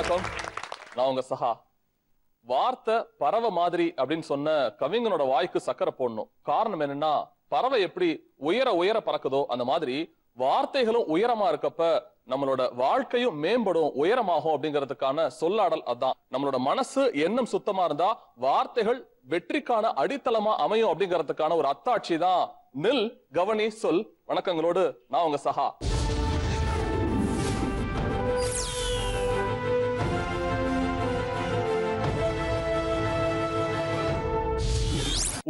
வணக்கம். நான் உங்க சஹா. வார்த்தை பறவை மாதிரி அப்படின்னு சொன்ன கவிஞனோட வாய்க்கு சக்கரை போடணும். காரணம் என்னன்னா, பறவை எப்படி உயர உயர பறக்குதோ அந்த மாதிரி வார்த்தைகளும் உயரமா இருக்கப்ப நம்மளோட வாழ்க்கையும் மேம்படும், உயரமாகும் அப்படிங்கிறதுக்கான சொல்லாடல் அதான். நம்மளோட மனசு எண்ணம் சுத்தமா இருந்தா வார்த்தைகள் வெற்றிக்கான அடித்தளமா அமையும் அப்படிங்கிறதுக்கான ஒரு அத்தாட்சி தான் நில் கவனி சொல். வணக்கங்களோடு நான் உங்க சஹா.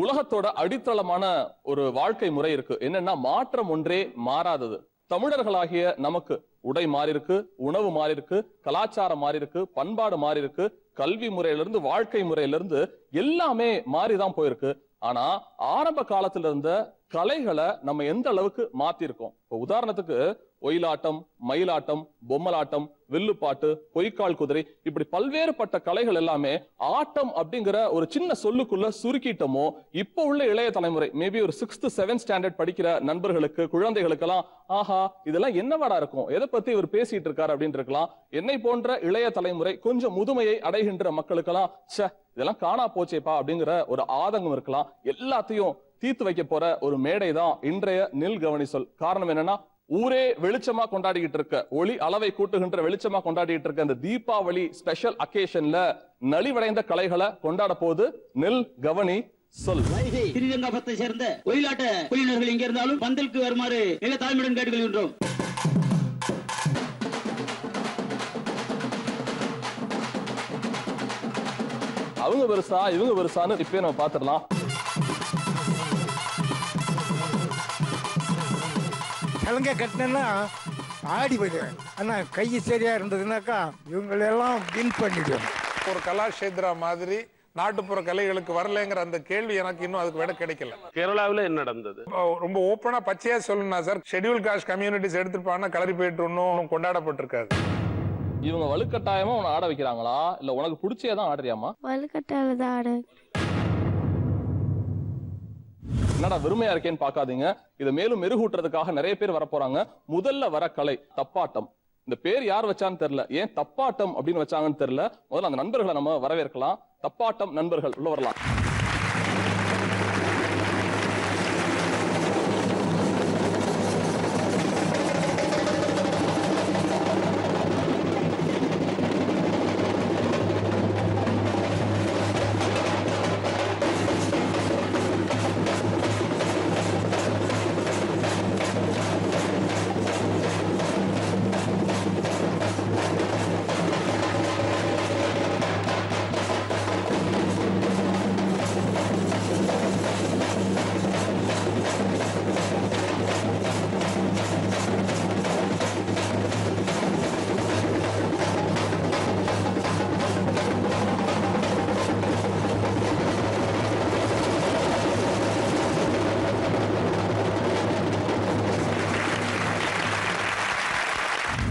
உலகத்தோட அடித்தளமான ஒரு வாழ்க்கை முறை இருக்கு. என்னன்னா, மாற்றம் ஒன்றே மாறாதது. தமிழர்களாகிய நமக்கு உடை மாறி இருக்கு, உணவு மாறி இருக்கு, கலாச்சாரம் மாறி இருக்கு, பண்பாடு மாறி இருக்கு, கல்வி முறையிலிருந்து வாழ்க்கை முறையிலிருந்து எல்லாமே மாறிதான் போயிருக்கு. ஆனா ஆரம்ப காலத்துல இருந்த கலைகளை நம்ம எந்த அளவுக்கு மாத்திருக்கோம். இப்போ உதாரணத்துக்கு ஒயிலாட்டம், மயிலாட்டம், பொம்மலாட்டம், வில்லுப்பாட்டு, பொய்க்கால் குதிரை, இப்படி பல்வேறுபட்ட கலைகள் எல்லாமே ஆட்டம் அப்படிங்கிற ஒரு சின்ன சொல்லுக்குள்ள சுருக்கிட்டமோ. இப்ப உள்ள இளைய தலைமுறை மேபி ஒரு 6th 7th ஸ்டாண்டர்ட் படிக்கிற நண்பர்களுக்கு, குழந்தைகளுக்கெல்லாம் ஆஹா இதெல்லாம் என்னவாடா இருக்கும், எதை பத்தி இவர் பேசிட்டு இருக்காரு அப்படின்னு இருக்கலாம். என்னை போன்ற இளைய தலைமுறை கொஞ்சம் முதுமையை அடைகின்ற மக்களுக்கெல்லாம் சே இதெல்லாம் காணா போச்சேப்பா அப்படிங்கிற ஒரு ஆதங்கம் இருக்கலாம். எல்லாத்தையும் தீர்த்து வைக்க போற ஒரு மேடை தான் இன்றைய நில் கவனி சொல். காரணம் என்னன்னா, ஊரே வெளிச்சமா கொண்டாடிக்கிட்டு இருக்க, ஒளி அளவை கூட்டுகின்ற வெளிச்சமா கொண்டாடிட்டு இருக்க இந்த தீபாவளி ஸ்பெஷல் அக்கேஷன்ல நலிவடைந்த கலைகளை கொண்டாட போது நில் கவனி சொல். ஸ்ரீரங்கபத்தை சேர்ந்த ஒயிலாட்ட குழுவினர்கள் எங்க இருந்தாலும் பந்தலுக்கு வருமாறு மிக தாழ்மையுடன் கேட்டுக்கொள்கின்றோம். அவங்க பெருசா இவங்க பெருசான்னு இப்பயே நம்ம பாத்துடலாம். கலங்க கட்டினா ஆடி போயிடுவேன். ஆனா கை சரியா இருந்ததுனாக்கா இவங்களெல்லாம் வின் பண்ணிடுவேன். ஒரு கலாஷேத்ரா மாதிரி நாட்டுப்புற கலைகளுக்கு வரலங்கிற அந்த கேள்வி எனக்கு இன்னும் அதுக்கு விட கிடைக்கல. கேரளாவில் என்ன நடந்தது? ரொம்ப ஓப்பனா பச்சையா சொல்லணும்னா சார், ஷெட்யூல் காஸ்ட் கம்யூனிட்டிஸ் எடுத்துருப்பாங்கன்னா கலரி போயிட்டு ஒன்னும் கொண்டாடப்பட்டிருக்காது. இவங்க வலுக்கட்டாயமா உன்னை ஆட வைக்கிறாங்களா இல்ல உனக்கு பிடிச்சேதான் ஆடுறியாமா? வலுக்கட்டாயில தான் ஆடு. என்னடா வெறுமையா இருக்கேன்னு பாக்காதீங்க. இதை மேலும் மெருகூட்டுறதுக்காக நிறைய பேர் வர போறாங்க. முதல்ல வர கலை தப்பாட்டம். இந்த பேர் யார் வச்சான்னு தெரியல, ஏன் தப்பாட்டம் அப்படின்னு வச்சாங்கன்னு தெரியல. முதல்ல அந்த நண்பர்களை நம்ம வரவேற்கலாம். தப்பாட்டம் நண்பர்கள் உள்ள வரலாம்.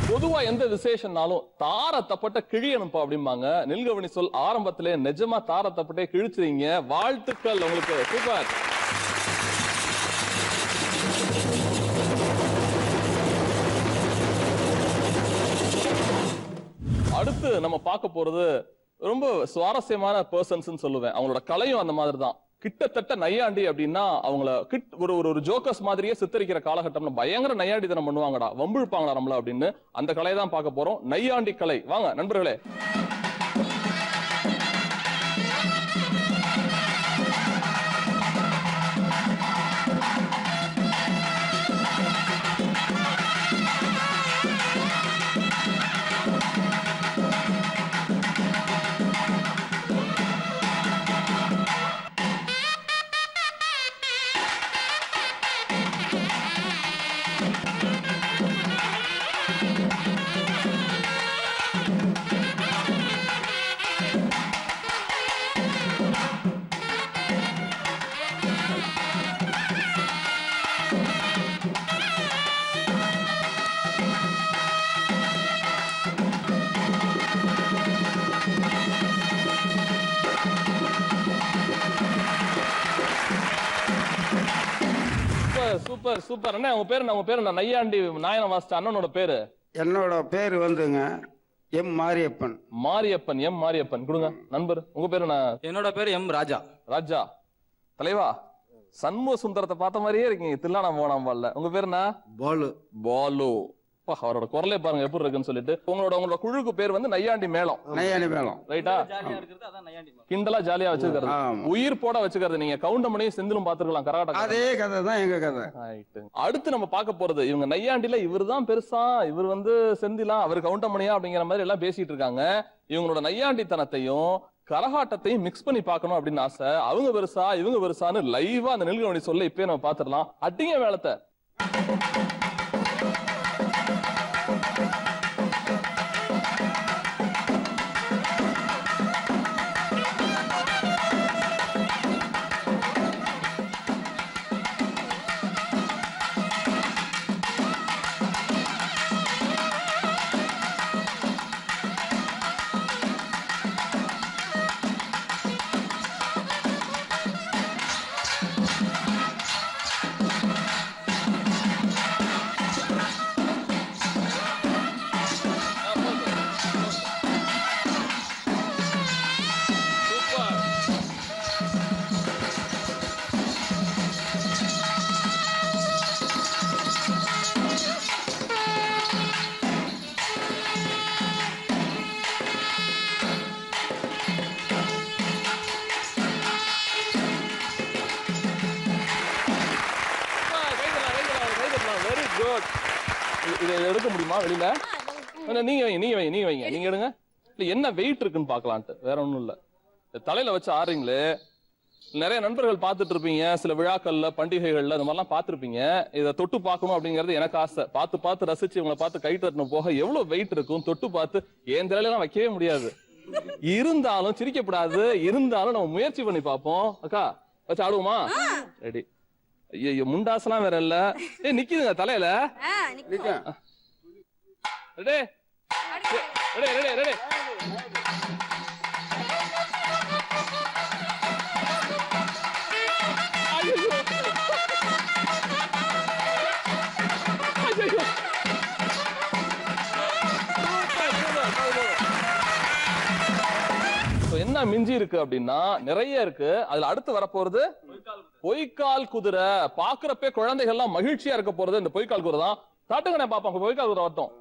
பொதுவா எந்த விசேஷம்னாலும் தார தப்பட்ட கிழியனுப்பா அப்படிம்பாங்க. நில்கவனி சொல் ஆரம்பத்திலே நிஜமா தார தப்பட்டே கிழிச்சிருங்க. வாழ்த்துக்கள் உங்களுக்கு. சூப்பர். அடுத்து நம்ம பார்க்க போறது ரொம்ப சுவாரஸ்யமான பர்சன்ஸ் சொல்லுவேன். அவங்களோட கலையும் அந்த மாதிரி தான். கிட்டத்தட்ட நையாண்டி அப்படின்னா அவங்கள ஒரு ஜோக்கர்ஸ் மாதிரியே சித்தரிக்கிற காலகட்டம்ல பயங்கர நையாண்டித்தனம் பண்ணுவாங்கடா, வம்பிழுப்பாங்களா நம்மள அப்படின்னு. அந்த கலையை தான் பார்க்க போறோம், நையாண்டி கலை. வாங்க நண்பர்களே. Super super. அண்ணா உங்க பேரு? உங்க பேரு நையாண்டி நாயன மாஸ்டர் அண்ணனோட பேரு? என்னோட பேரு வந்துங்க எம் மாரியப்பன். மாரியப்பன், எம் மாரியப்பன் கொடுங்க நண்பர். உங்க பேரு என்ன? என்னோட பேர் எம் ராஜா. ராஜா. தலைவா, சண்முக சுந்தரத்தை பார்த்த மாதிரியே இருக்கீங்க. தில்லானா போனாம் பால்ல. உங்க பேரு என்ன? பாலு. பாலு. அவரோட குரலே பாருங்க எப்படி இருக்குன்னு சொல்லிட்டு. உங்களோட குழுக்கு பேர் வந்து நையாண்டி மேளம். நையாண்டி மேளம். ரைட்டா? கிண்டலா ஜாலியா வச்சுக்கிறது, உயிர் போட வச்சுக்கிறது. நீங்க கவுண்டமணியும் செந்திலும் பாத்துக்கலாம். கரகாட்டம் அதே கதை தான் எங்க கதை. அடுத்து நம்ம பார்க்க போறது, இவங்க நையாண்டில இவர் தான் பெருசா, இவர் வந்து செந்திலா, அவர் கவுண்டமணியா அப்படிங்கிற மாதிரி எல்லாம் பேசிட்டு இருக்காங்க. இவங்களோட நையாண்டித்தனத்தையும் கரகாட்டத்தையும் மிக்ஸ் பண்ணி பார்க்கணும் அப்படின்னு ஆசை. அவங்க பெருசா இவங்க பெருசான்னு லைவா அந்த நெல்கவனி சொல்ல இப்பயே நம்ம பாத்துடலாம். அட்டிங்க வேளத்தை. இதை எடுக்க முடியுமா வெளியில? நீங்க வைங்க நீங்க எடுங்க. இல்ல என்ன வெயிட் இருக்குன்னு பாக்கலான்ட்டு, வேற ஒண்ணும் இல்ல. தலையில வச்சு ஆடுறீங்களே, நிறைய நண்பர்கள் பார்த்துட்டு இருப்பீங்க, சில விழாக்கள்ல பண்டிகைகள்ல இந்த மாதிரிலாம் பார்த்துருப்பீங்க. இதை தொட்டு பார்க்கணும் அப்படிங்கிறது எனக்கு ஆசை. பார்த்து ரசிச்சு இவங்களை பார்த்து கை தட்டணும் போக எவ்வளவு வெயிட் இருக்கும் தொட்டு பார்த்து என் தலையிலாம் வைக்கவே முடியாது. இருந்தாலும் சிரிக்கப்படாது, இருந்தாலும் நம்ம முயற்சி பண்ணி பார்ப்போம். அக்கா வச்சு ஆடுவோமா? ரெடி. ஐயோ முண்டாசெல்லாம் வேற இல்ல. நிக்குதுங்க தலையில. Ready ready ready ready. என்ன மிஞ்சி இருக்கு அப்படின்னா நிறைய இருக்கு. அதுல அடுத்து வரப்போறது பொய்க்கால் குதிரை. பாக்குறப்பே குழந்தைகள்லாம் மகிழ்ச்சியா இருக்க போறது இந்த பொய்க்கால் குதிரை தான். தாட்டுங்க பாப்பாங்க பொய்க்கால் குதிரை வரட்டும்.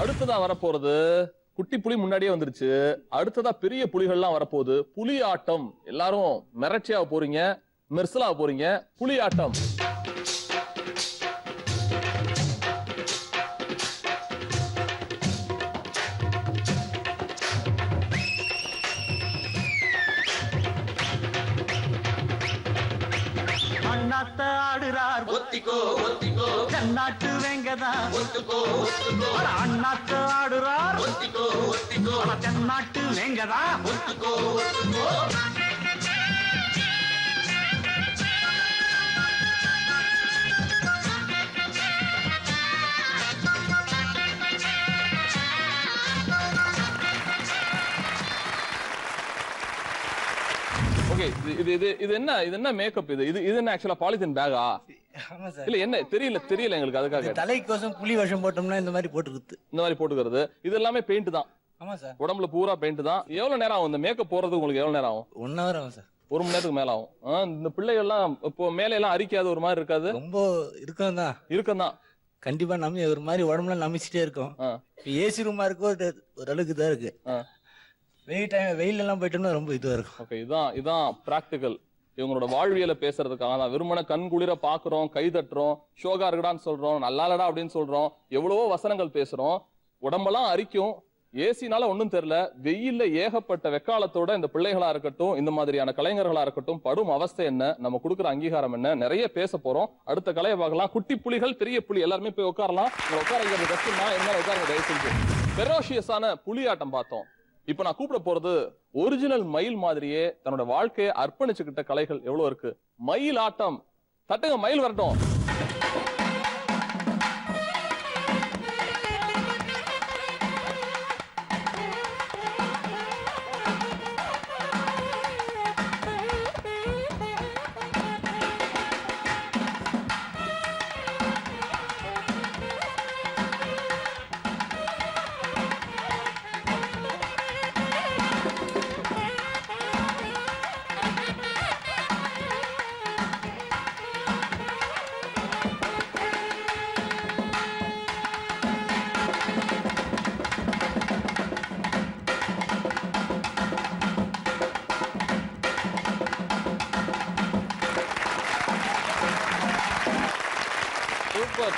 அடுத்ததா வரப்போறது குட்டி புலி முன்னாடியே வந்துருச்சு. அடுத்ததா பெரிய புலிகள்லாம் வரப்போகுது. புலி ஆட்டம். எல்லாரும் மிரட்சியா போறீங்க, மெர்சலா போறீங்க. புலி ஆட்டம். அண்ணாத்த ஆடுறார் ஒத்திக்கோ ஒத்திக்கோ, தென்னாட்டு வேங்கதா ஒத்துக்கோ ஒத்துக்கோ. அண்ணாத்த ஆடுறார் ஒத்திக்கோ ஒத்திக்கோ, தென்னாட்டு வேங்கதா ஒத்துக்கோ ஒத்துக்கோ. ஓகே, இது என்ன மேக்கப்? இது என்ன ஆக்சுவலா பாலிதீன் பேகா? இல்ல என்ன தெரியல எங்களுக்கு. அதுக்காக தலைக்கோசம் புலி வேஷம் போட்டோம்னா இந்த மாதிரி போட்டுக்கிறது. இந்த மாதிரி போட்டுக்கிறது. இது எல்லாமே பெயிண்ட் தான். ஆமா சார். உடம்புல பூரா பெயிண்ட் தான். எவ்வளவு நேரம் ஆகும் இந்த மேக்கப் போறதுக்கு? உங்களுக்கு எவ்வளவு நேரம் ஆகும்? 1 hour ஆகும் சார். 1 மணி நேரத்துக்கு மேல ஆகும். இந்த பிள்ளைகள் எல்லாம் இப்போ மேல எல்லாம் அரிக்காது, ஒரு மாதிரி இருக்காது? ரொம்ப இருக்கும் தான். கண்டிப்பா ஒரு மாதிரி உடம்புல நமிச்சிட்டே இருக்கும். ஏசி ரூமா இருக்கும், ஒரு அளவுக்கு தான் இருக்கு. வெயிலெல்லாம் போயிட்டோம்னா ரொம்ப இதுவாக இருக்கும். ஓகே, இதான் பிராக்டிக்கல். இவங்களோட வாழ்வியலை பேசுறதுக்காக தான். வெறுமன கண் குளிர பாக்குறோம், கை தட்டுறோம், ஷோகா இருக்கடான்னு சொல்றோம், நல்லாலடா அப்படின்னு சொல்றோம், எவ்வளவோ வசனங்கள் பேசுறோம், உடம்பெல்லாம் அரிக்கும், ஏசினால ஒன்றும் தெரியல, வெயில்ல ஏகப்பட்ட வெக்காலத்தோட இந்த பிள்ளைகளா இருக்கட்டும், இந்த மாதிரியான கலைஞர்களா இருக்கட்டும் படும் அவஸ்தை என்ன, நம்ம கொடுக்குற அங்கீகாரம் என்ன, நிறைய பேச போறோம். அடுத்த கலையை பார்க்கலாம். குட்டி புலிகள் பெரிய புலி எல்லாருமே போய் உட்காரலாம். உட்கார கஷ்டம்னா என்ன உட்காருங்க தயவு செஞ்சு. ஃபெரோஷியஸான புலியாட்டம் பார்த்தோம். இப்ப நான் கூப்பிட போறது ஒரிஜினல் மயில் மாதிரியே தன்னோட வாழ்க்கையை அர்ப்பணிச்சுக்கிட்ட கலைகள் எவ்வளவு இருக்கு. மயில் ஆட்டம். தட்டுங்க, மயில் வரட்டும்.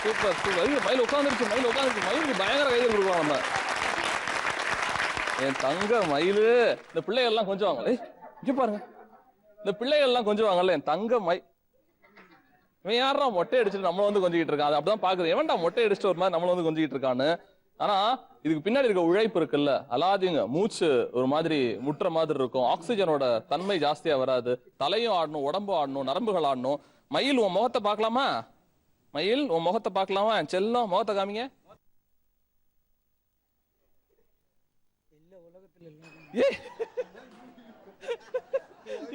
சூப்பர். மயில் உட்காந்துருச்சு, மயிலுக்கு பயங்கர கைது கொடுக்கலாம் நம்ம. என் தங்க மயிலு. இந்த பிள்ளைகள் எல்லாம் கொஞ்சம் வாங்க. இங்க பாருங்க, இந்த பிள்ளைகள் எல்லாம் கொஞ்சம் வாங்கல. என் தங்க இவன் யாரா மொட்டை அடிச்சுட்டு நம்மள வந்து கொஞ்சிக்கிட்டு இருக்கான். அது அப்படிதான் பாக்குறது. எவன்டா மொட்டை அடிச்சுட்டு ஒரு மாதிரி நம்மள வந்து கொஞ்சிக்கிட்டு இருக்கான்னு. ஆனா இதுக்கு பின்னாடி இருக்க உழைப்பு இருக்குல்ல, அலாதிங்க. மூச்சு ஒரு மாதிரி முட்டுற மாதிரி இருக்கும், ஆக்சிஜனோட தன்மை ஜாஸ்தியா வராது, தலையும் ஆடணும், உடம்பும் ஆடணும், நரம்புகள் ஆடணும். மயில் உன் முகத்தை பார்க்கலாமா? மயில் உன் முகத்தை பார்க்கலாமா? செல்லம் முகத்தை காமிங்க.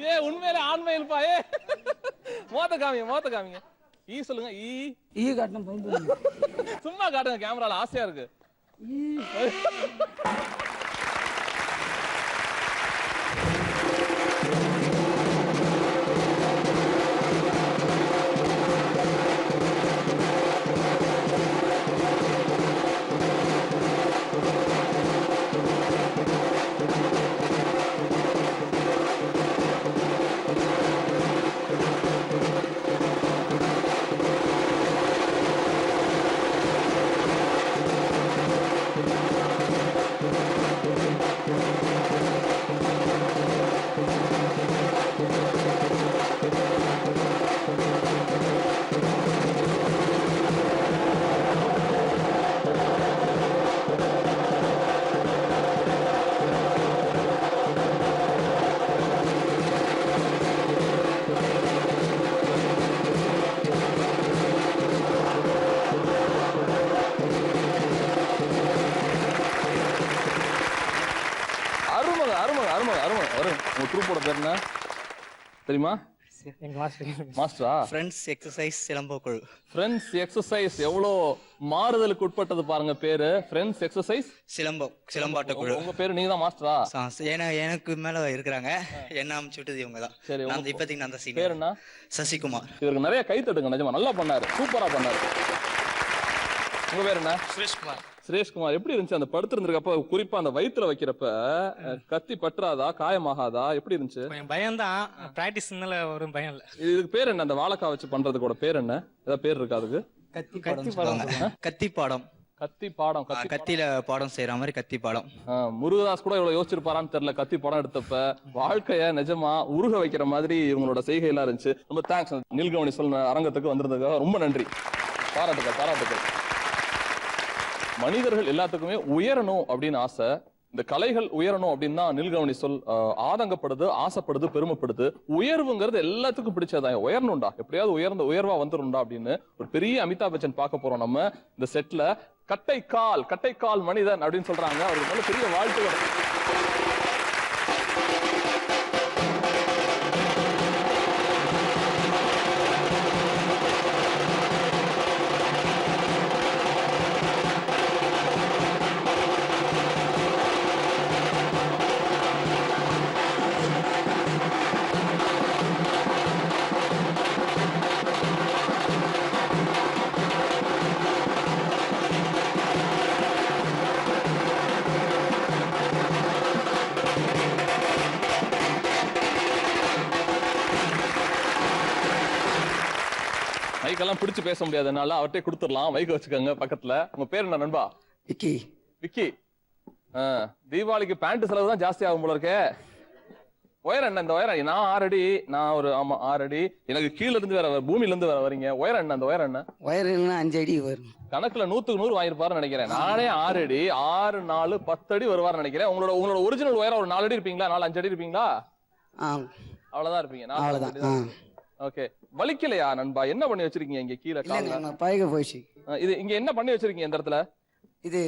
ஏ உண்மையில ஆண் மயில் பா. ஏ முகத்தை காமிங்க. ஈ சொல்லுங்க. ஈ காட்டணும். சும்மா காட்டுங்க, கேமரால ஆசையா இருக்கு. உங்க ட்ரூப்போட பேர் என்ன தெரியுமா? மாஸ்டரா? ஃப்ரெண்ட்ஸ் எக்ஸசைஸ் சிலம்பக்குழு. ஃப்ரெண்ட்ஸ் எக்ஸசைஸ் எவ்வளோ மாறுதலுக்கு உட்பட்டது பாருங்க பேரு. ஃப்ரெண்ட்ஸ் எக்ஸசைஸ் சிலம்பாட்ட குழு. உங்க பேரு நீங்க தான் மாஸ்டரா? ஏன்னா எனக்கு மேல இருக்கிறாங்க, என்ன அமைச்சு விட்டது இவங்க தான். சரி, இப்போதைக்கு நான் தான். பேர் என்ன? சசிகுமார். இவருக்கு நிறைய கை தட்டுங்க, நிஜமா நல்லா பண்ணாரு, சூப்பரா பண்ணாரு. உங்க பேர் என்ன? சுரேஷ்குமார். எப்படி இருந்துச்சு அந்த படுத்திருந்திருக்கப்ப, குறிப்பா அந்த வயிற்றுல வைக்கிறப்ப கத்தி பற்றாதா, காயமாகாதா, எப்படி இருந்துச்சு? பயம் தான், பிராக்டிஸ்னால ஒரு பயம் இல்ல. இதுக்கு பேர் என்ன? அந்த வாழைக்காய் வச்சு பண்றதுக்கு பேர் என்ன? ஏதாவது பேர் இருக்கா அதுக்கு? கத்தி பாடம். கத்தியில பாடம் செய்யற மாதிரி கத்தி பாடம். முருகதாஸ் கூட இவ்வளவு யோசிச்சிருப்பாரான்னு தெரியல. கத்தி படம் எடுத்தப்ப வாழ்க்கைய நிஜமா உருக வைக்கிற மாதிரி இவங்களோட செய்கை எல்லாம் இருந்துச்சு. ரொம்ப தேங்க்ஸ். நீல்கவனி சொன்ன அரங்கத்துக்கு வந்திருந்ததுக்காக ரொம்ப நன்றி. பாராட்டுகள். மனிதர்கள் எல்லாத்துக்குமே உயரணும் அப்படின்னு ஆசை. இந்த கலைகள் உயரணும் அப்படின்னு தான் நீல்கவனி சொல் ஆதங்கப்படுது, ஆசைப்படுது, பெருமைப்படுது. உயர்வுங்கிறது எல்லாத்துக்கும் பிடிச்சதான். உயரணும்டா, எப்படியாவது உயர்வா வந்துரும்டா அப்படின்னு ஒரு பெரிய அமிதாப் பச்சன் பார்க்க போறோம் நம்ம இந்த செட்ல. கட்டைக்கால் மனிதன் அப்படின்னு சொல்றாங்க. அவருக்கு நல்ல பெரிய வாழ்த்துக்கள். மைக்கெல்லாம் பிடிச்சு பேச முடியாதனால அவர்கிட்ட கொடுத்துடலாம். மைக்க வச்சுக்கோங்க பக்கத்துல. உங்க பேர் என்ன நண்பா? விக்கி. விக்கி. தீபாவளிக்கு பேண்ட் செலவு தான் ஜாஸ்தி ஆகும் போல இருக்கே. உயரம் என்ன? இந்த உயரம் நான் 6 அடி. நான் ஒரு 6 அடி. எனக்கு கீழ இருந்து வேற பூமியில இருந்து வேற வரீங்க. உயரம் என்ன? அந்த உயரம் என்ன? உயரம் 5 அடி வரும். கணக்குல 100க்கு 100 வாங்கிருப்பாருன்னு நினைக்கிறேன். நானே 6 அடி 6 4 10 அடி வருவார்னு நினைக்கிறேன். உங்களோட ஒரிஜினல் உயரம் ஒரு 4 அடி இருப்பீங்களா? 4-5 அடி இருப்பீங்களா? அவ்வளவுதான் இருப்பீங்க. அவ்வளவுதான். ஓகே. வலிக்கலையா நண்பா? என்ன பண்ணி வச்சிருக்கீங்க இங்க கீழ கால்ல? பழக போயிடுச்சு. இது இங்க என்ன பண்ணி வச்சிருக்கீங்க இந்த இடத்துல? இது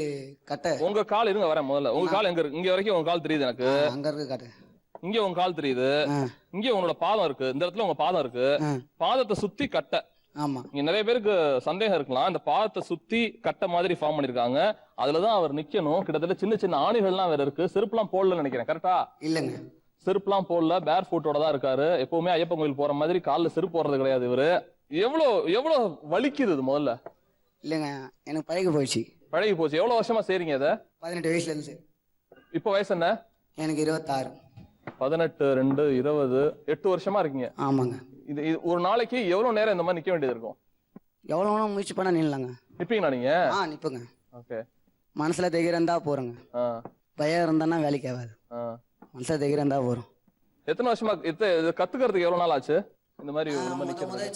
கட்டை. உங்க கால் இருங்க வரேன் முதல்ல. உங்க கால் எங்க இருக்கு? இங்க வரைக்கும் உங்க கால் தெரியுது எனக்கு. அங்க இருக்கு கட்டை. இங்க உங்க கால் தெரியுது. இங்க உங்களோட பாதம் இருக்கு. இந்த இடத்துல உங்க பாதம் இருக்கு. பாதத்தை சுத்தி கட்டை. ஆமா. இங்க நிறைய பேருக்கு சந்தேகம் இருக்கலாம். இந்த பாதத்தை சுத்தி கட்டை மாதிரி ஃபார்ம் பண்ணிருக்காங்க. அதுலதான் அவர் நிக்கணும். கிட்டத்தட்ட சின்ன சின்ன ஆணிகள்லாம் வேற இருக்கு. செருப்புலாம் போடலன்னு நினைக்கிறேன். கரெக்டா? இல்லங்க. செருப்புலாம் போடல. பேர் ஃபுட்டோட தான் இருக்காரு. எப்பவுமே ஐயப்பன் கோயில் போற மாதிரி கால்ல செருப்பு போடுறது கிடையாது இவரு. எவ்வளவு வலிக்குது இது முதல்ல? இல்லங்க, எனக்கு பழக போயிடுச்சு. பழகி போச்சு. எவ்வளவு வருஷமா செய்றீங்க இத? 18 வயசுல இருந்து. இப்ப வயசு என்ன? எனக்கு 26. 18 2 20 8 வருஷமா இருக்கீங்க. ஆமாங்க. இது ஒரு நாளைக்கு எவ்வளவு நேரம் இந்த மாதிரி நிக்க வேண்டியது இருக்கும்? எவ்வளவு வேணா முயற்சி பண்ணா நில்லங்க. நிப்பீங்களா நீங்க? நிப்பங்க. ஓகே. மனசுல தைரியம் இருந்தா போறங்க. பயம் இருந்தா வேலைக்கு ஆகாது. மனசுல தைரியம் இருந்தா போறோம். எத்தனை வருஷமா இது கத்துக்கிறதுக்கு எவ்வளவு நாள் ஆச்சு? இந்த மாதிரி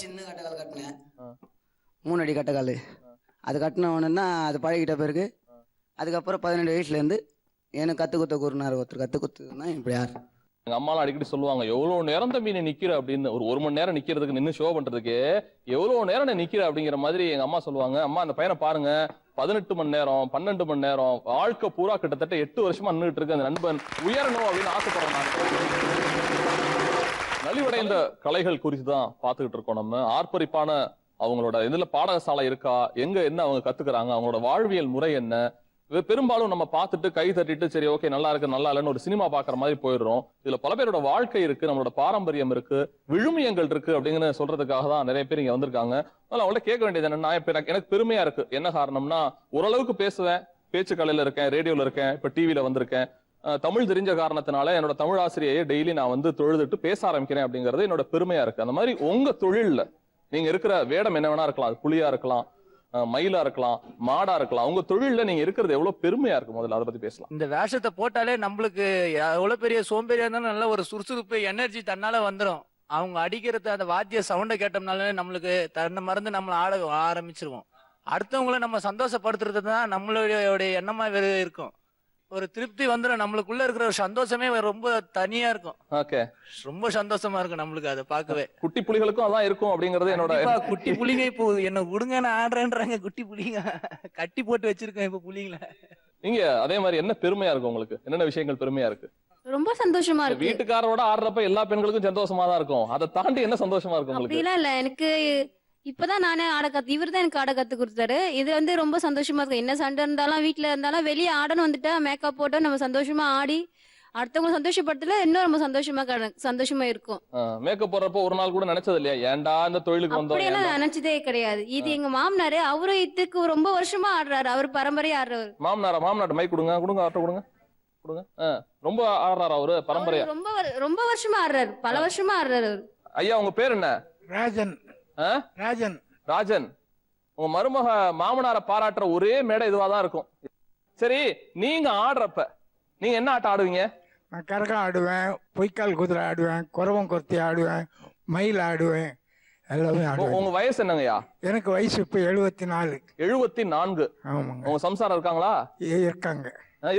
சின்ன கட்டக்கால் கட்டினேன். 3 அடி கட்டக்கால். அது கட்டின உடனே அது பழகிட்ட பிறகு அதுக்கப்புறம் 18 வயசுல இருந்து எனக்கு கத்து கொடுத்த குருனார் ஒருத்தர் கத்து கொடுத்ததுன்னா இப்படி யார். எங்க அம்மாலாம் அடிக்கடி சொல்லுவாங்க, எவ்வளவு நேரம் தம்பி நீ நிக்கிற அப்படின்னு. ஒரு மணி நேரம் நிக்கிறதுக்கு நின்று ஷோ பண்றதுக்கு எவ்வளவு நேரம் நீ நிக்கிற அப்படிங்கிற மாதிரி எங்க அம்மா சொல்லுவாங்க. அம்மா அந்த பையனை பாருங்க, 18 மணி நேரம் 12 மணி நேரம் வாழ்க்கை பூரா கிட்டத்தட்ட 8 வருஷமா நின்றுட்டு இருக்கு. அந்த நண்பன் உயரணும் அப்படின்னு ஆசைப்படுறேன். நலிவடைந்த கலைகள் குறித்து தான் பாத்துக்கிட்டு இருக்கோம். நம்ம ஆர்ப்பரிப்பான அவங்களோட இதுல பாடசாலை இருக்கா, எங்க என்ன அவங்க கத்துக்கிறாங்க, அவங்களோட வாழ்வியல் முறை என்ன, பெரும்பாலும் நம்ம பார்த்துட்டு கை தட்டிட்டு சரி ஓகே நல்லா இருக்கு நல்லா இல்லைன்னு ஒரு சினிமா பாக்குற மாதிரி போயிடுறோம். இதுல பல பேரோட வாழ்க்கை இருக்கு, நம்மளோட பாரம்பரியம் இருக்கு, விழுமியங்கள் இருக்கு அப்படிங்கிற சொல்றதுக்காக தான் நிறைய பேர் இங்க வந்திருக்காங்க. அதனால அவங்கள்ட்ட கேட்க வேண்டியது என்னன்னா, இப்ப எனக்கு பெருமையா இருக்கு. என்ன காரணம்னா, ஓரளவுக்கு பேசுவேன், பேச்சு கலையில இருக்கேன், ரேடியோல இருக்கேன், இப்ப டிவில வந்திருக்கேன். தமிழ் தெரிஞ்ச காரணத்தினால என்னோட தமிழ் ஆசிரியையை டெய்லி நான் வந்து தொழுதுட்டு பேச ஆரம்பிக்கிறேன் அப்படிங்கிறது என்னோட பெருமையா இருக்கு. அந்த மாதிரி உங்க தொழில்ல நீங்க இருக்கிற வேடம் என்ன வேணா இருக்கலாம், அது புலியா இருக்கலாம், மயிலா இருக்கலாம், மாடா இருக்கலாம், உங்க தொழில்ல நீங்க இருக்கிறது எவ்வளவு பெருமையா இருக்கு, முதல்ல அதை பத்தி பேசலாம். இந்த வேஷத்தை போட்டாலே நம்மளுக்கு எவ்வளவு பெரிய சோம்பேறியா இருந்தாலும் நல்ல ஒரு சுறுசுறுப்பு எனர்ஜி தன்னால வந்துடும். அவங்க அடிக்கிறது அந்த வாத்திய சவுண்டை கேட்டோம்னாலே நம்மளுக்கு தன்னை மறந்து நம்மள ஆட ஆரம்பிச்சிருவோம். அடுத்தவங்கள நம்ம சந்தோஷப்படுத்துறது தான் நம்மளுடைய எண்ணமா இருக்கும். ஒரு திருப்தி வந்துடும். நம்மளுக்குள்ள இருக்கிற ஒரு சந்தோஷமே ரொம்ப தனியா இருக்கும். ஓகே, ரொம்ப சந்தோஷமா இருக்கும் நம்மளுக்கு அதை பார்க்கவே. குட்டி புலிகளுக்கும் அதான் இருக்கும் அப்படிங்கறது என்னோட. குட்டி புலிங்க இப்போ என்ன விடுங்க நான் ஆடுறேன்றாங்க. குட்டி புலிங்க கட்டி போட்டு வச்சிருக்கேன் இப்ப புலிங்கள. நீங்க அதே மாதிரி என்ன பெருமையா இருக்கு உங்களுக்கு? என்னென்ன விஷயங்கள் பெருமையா இருக்கு? ரொம்ப சந்தோஷமா இருக்கு. வீட்டுக்காரோட ஆடுறப்ப எல்லா பெண்களுக்கும் சந்தோஷமா தான் இருக்கும். அதை தாண்டி என்ன சந்தோஷமா இருக்கு உங்களுக்கு? அப்படிலாம் இல்ல, எனக்கு இப்பதான் நானே இவர் தான் எனக்கு ஆட கத்து கொடுத்தாரு. இது வந்து ரொம்ப சந்தோஷமா இருக்கு. என்ன சண்டை இருந்தாலும் வீட்டுல இருந்தாலும் வெளியே ஆடணும் வந்துட்டா மேக்கப் போட்டா நம்ம சந்தோஷமா ஆடி அடுத்தவங்க சந்தோஷப்படுத்தல இன்னும் ரொம்ப சந்தோஷமா இருக்கும். மேக்கப் போடுறப்போ ஒரு நாள் கூட நினைச்சது இல்லையா, ஏன்டா இந்த தொழிலுக்கு வந்தோம்? அப்படியெல்லாம் நினைச்சதே கிடையாது. இது எங்க மாமனாரு, அவரு இதுக்கு ரொம்ப வருஷமா ஆடுறாரு. அவர் பரம்பரையா ஆடுறவர். மாமனார் மைக் கொடுங்க ஆட்ட கொடுங்க. ரொம்ப ஆடுறாரு அவரு பரம்பரையா? ரொம்ப வருஷமா ஆடுறாரு, பல வருஷமா ஆடுறாரு. ஐயா உங்க பேர் என்ன? ராஜன். ராஜன். உங்க மருமக மாமனாரை பாராட்டுற ஒரே மேடை இதுவாதான் இருக்கும். சரி, நீங்க ஆடுறப்ப நீங்க என்ன ஆட்டம் ஆடுவீங்க? நான் கரகம் ஆடுவேன், பொய்க்கால் குதிரை ஆடுவேன், குறவம் கொத்தி ஆடுவேன், மயில் ஆடுவேன், எல்லாமே ஆடுவேன். உங்க வயசு என்னங்கய்யா? எனக்கு வயசு இப்ப 74. 74? ஆமாங்க. உங்க சம்சாரம் இருக்காங்களா? இருக்காங்க.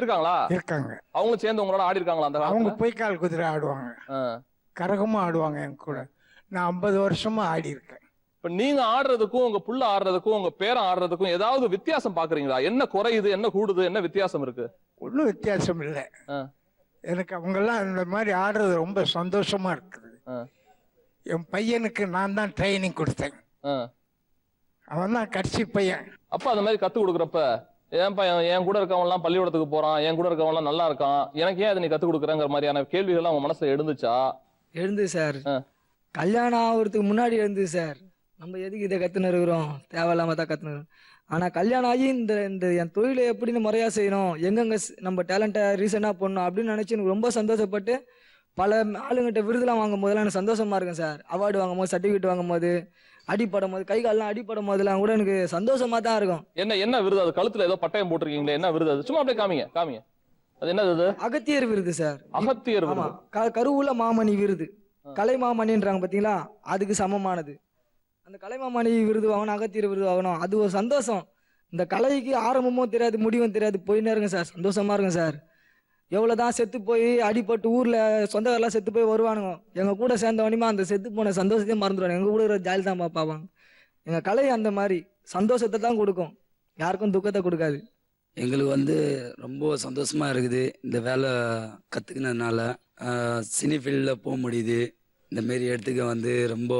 இருக்காங்களா? இருக்காங்க. அவங்களும் சேர்ந்து உங்களோட ஆடி இருக்காங்களா? அந்த அவங்க பொய்க்கால் குதிரை ஆடுவாங்க, கரகமும் ஆடுவாங்க என் கூட. நான் 50 வருஷமா ஆடி இருக்கேன். இப்ப நீங்க ஆடுறதுக்கும் உங்க புள்ள ஆடுறதுக்கும் உங்க பேரன் ஆடுறதுக்கும் ஏதாவது வித்தியாசம் பாக்குறீங்களா? என்ன குறையுது, என்ன கூடுது, என்ன வித்தியாசம் இருக்கு? ஒன்றும் வித்தியாசம் இல்லை. எனக்கு அவங்க எல்லாம் இந்த மாதிரி ஆடுறது ரொம்ப சந்தோஷமா இருக்குது. என் பையனுக்கு நான் தான் ட்ரைனிங் கொடுத்தேன். அவன் தான் கடைசி பையன். அப்ப அந்த மாதிரி கத்து கொடுக்குறப்ப என் பையன் என் கூட இருக்கவங்க எல்லாம் பள்ளிக்கூடத்துக்கு போறான், என் கூட இருக்கவங்க எல்லாம் நல்லா இருக்கான், எனக்கு ஏன் அதை நீ கத்து கொடுக்குறங்கிற மாதிரியான கேள்விகள் அவங்க மனசுல எழுந்துச்சா? எழுந்து சார். கல்யாணம் ஆகுறதுக்கு முன்னாடி எழுந்து சார், நம்ம எதுக்கு இதை கத்துன்னு இருக்கிறோம், தேவையில்லாம தான் கத்துன்னு. ஆனா கல்யாணம் ஆகி இந்த என் தொழிலை எப்படின்னு முறையா செய்யணும், எங்கெங்க நம்ம டேலண்ட்டை ரீசெண்டாக பண்ணணும் அப்படின்னு நினைச்சு எனக்கு ரொம்ப சந்தோஷப்பட்டு பல ஆளுங்கிட்ட விருதுலாம் வாங்கும் போதெல்லாம் எனக்கு சந்தோஷமா இருக்கும் சார். அவார்டு வாங்கும் போது, சர்டிஃபிகேட் வாங்கும் போது அடிப்படும் போது கை கால்லாம் அடிப்படும் போதெல்லாம் கூட எனக்கு சந்தோஷமா தான் இருக்கும். என்ன விருது அது? கழுத்துல ஏதோ பட்டயம் போட்டிருக்கீங்களே, என்ன விருது அது? சும்மா அப்படியே காமிங்க. அது என்னது அது? அகத்தியர் விருது சார். அகத்தியர் விருது. கருவூல மாமணி விருது, கலை மாமணின்றாங்க பாத்தீங்களா, அதுக்கு சமமானது. அந்த கலை மாமணி விருது வாங்கணும், அகத்தியர் விருது வாங்கணும், அது ஒரு சந்தோஷம். இந்த கலைக்கு ஆரம்பமும் தெரியாது முடிவும் தெரியாது, போயின்னு இருங்க சார், சந்தோஷமா இருக்கும் சார். எவ்வளவுதான் செத்து போய் அடிபட்டு ஊர்ல சொந்தக்காரெல்லாம் செத்து போய் வருவானுங்க, எங்க கூட சேர்ந்தவனிமா அந்த செத்து போன சந்தோஷத்தையும் மறந்துடுவாங்க, எங்க கூட இருக்கிற ஜாலி தான் பார்ப்பாங்க. எங்க கலை அந்த மாதிரி சந்தோஷத்தை தான் கொடுக்கும், யாருக்கும் துக்கத்தை கொடுக்காது. எங்களுக்கு ரொம்ப சந்தோஷமா இருக்குது இந்த வேலை கற்றுக்கினதுனால. சினி ஃபீல்டில் போக முடியுது. இந்த மாரி இடத்துக்கு ரொம்ப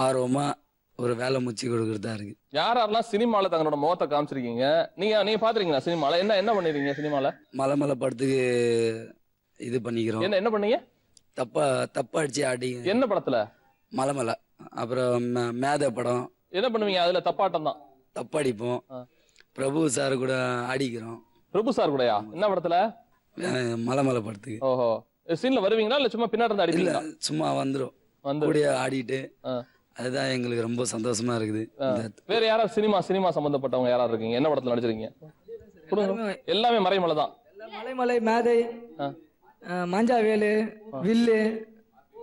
ஆர்வமாக ஒரு வேலை முச்சி கொடுக்குறதா இருக்கு. யாரெல்லாம் சினிமால தங்களோட முகத்தை காமிச்சிருக்கீங்க? நீங்க பாத்துருக்கீங்களா சினிமால? என்ன பண்ணிருக்கீங்க சினிமால? மலை படத்துக்கு இது பண்ணிக்கிறோம். என்ன பண்ணீங்க? தப்பா அடிச்சு ஆடி. என்ன படத்துல? மலை. அப்புறம் மேத படம். என்ன பண்ணுவீங்க அதுல? தப்பாட்டம் தான். தப்பாடிப்போம். பிரபு சார் கூட ஆடிக்கிறோம். பிரபு சார் கூடயா? என்ன படத்துல? மலை படத்துக்கு. ஓஹோ, சீன்ல வருவீங்களா இல்ல சும்மா பின்னாடி இருந்து அடிப்பீங்களா? சும்மா வந்துரும் கூட ஆடிட்டு. அதுதான் எங்களுக்கு ரொம்ப சந்தோஷமா இருக்குது. வேற யாராவது சினிமா சம்பந்தப்பட்டவங்க யாராவது இருக்கீங்க? என்ன படத்துல நடிச்சிருக்கீங்க? எல்லாமே மறைமலை தான். மலைமலை, மேதை, மாஞ்சாவேலு, வில்லு,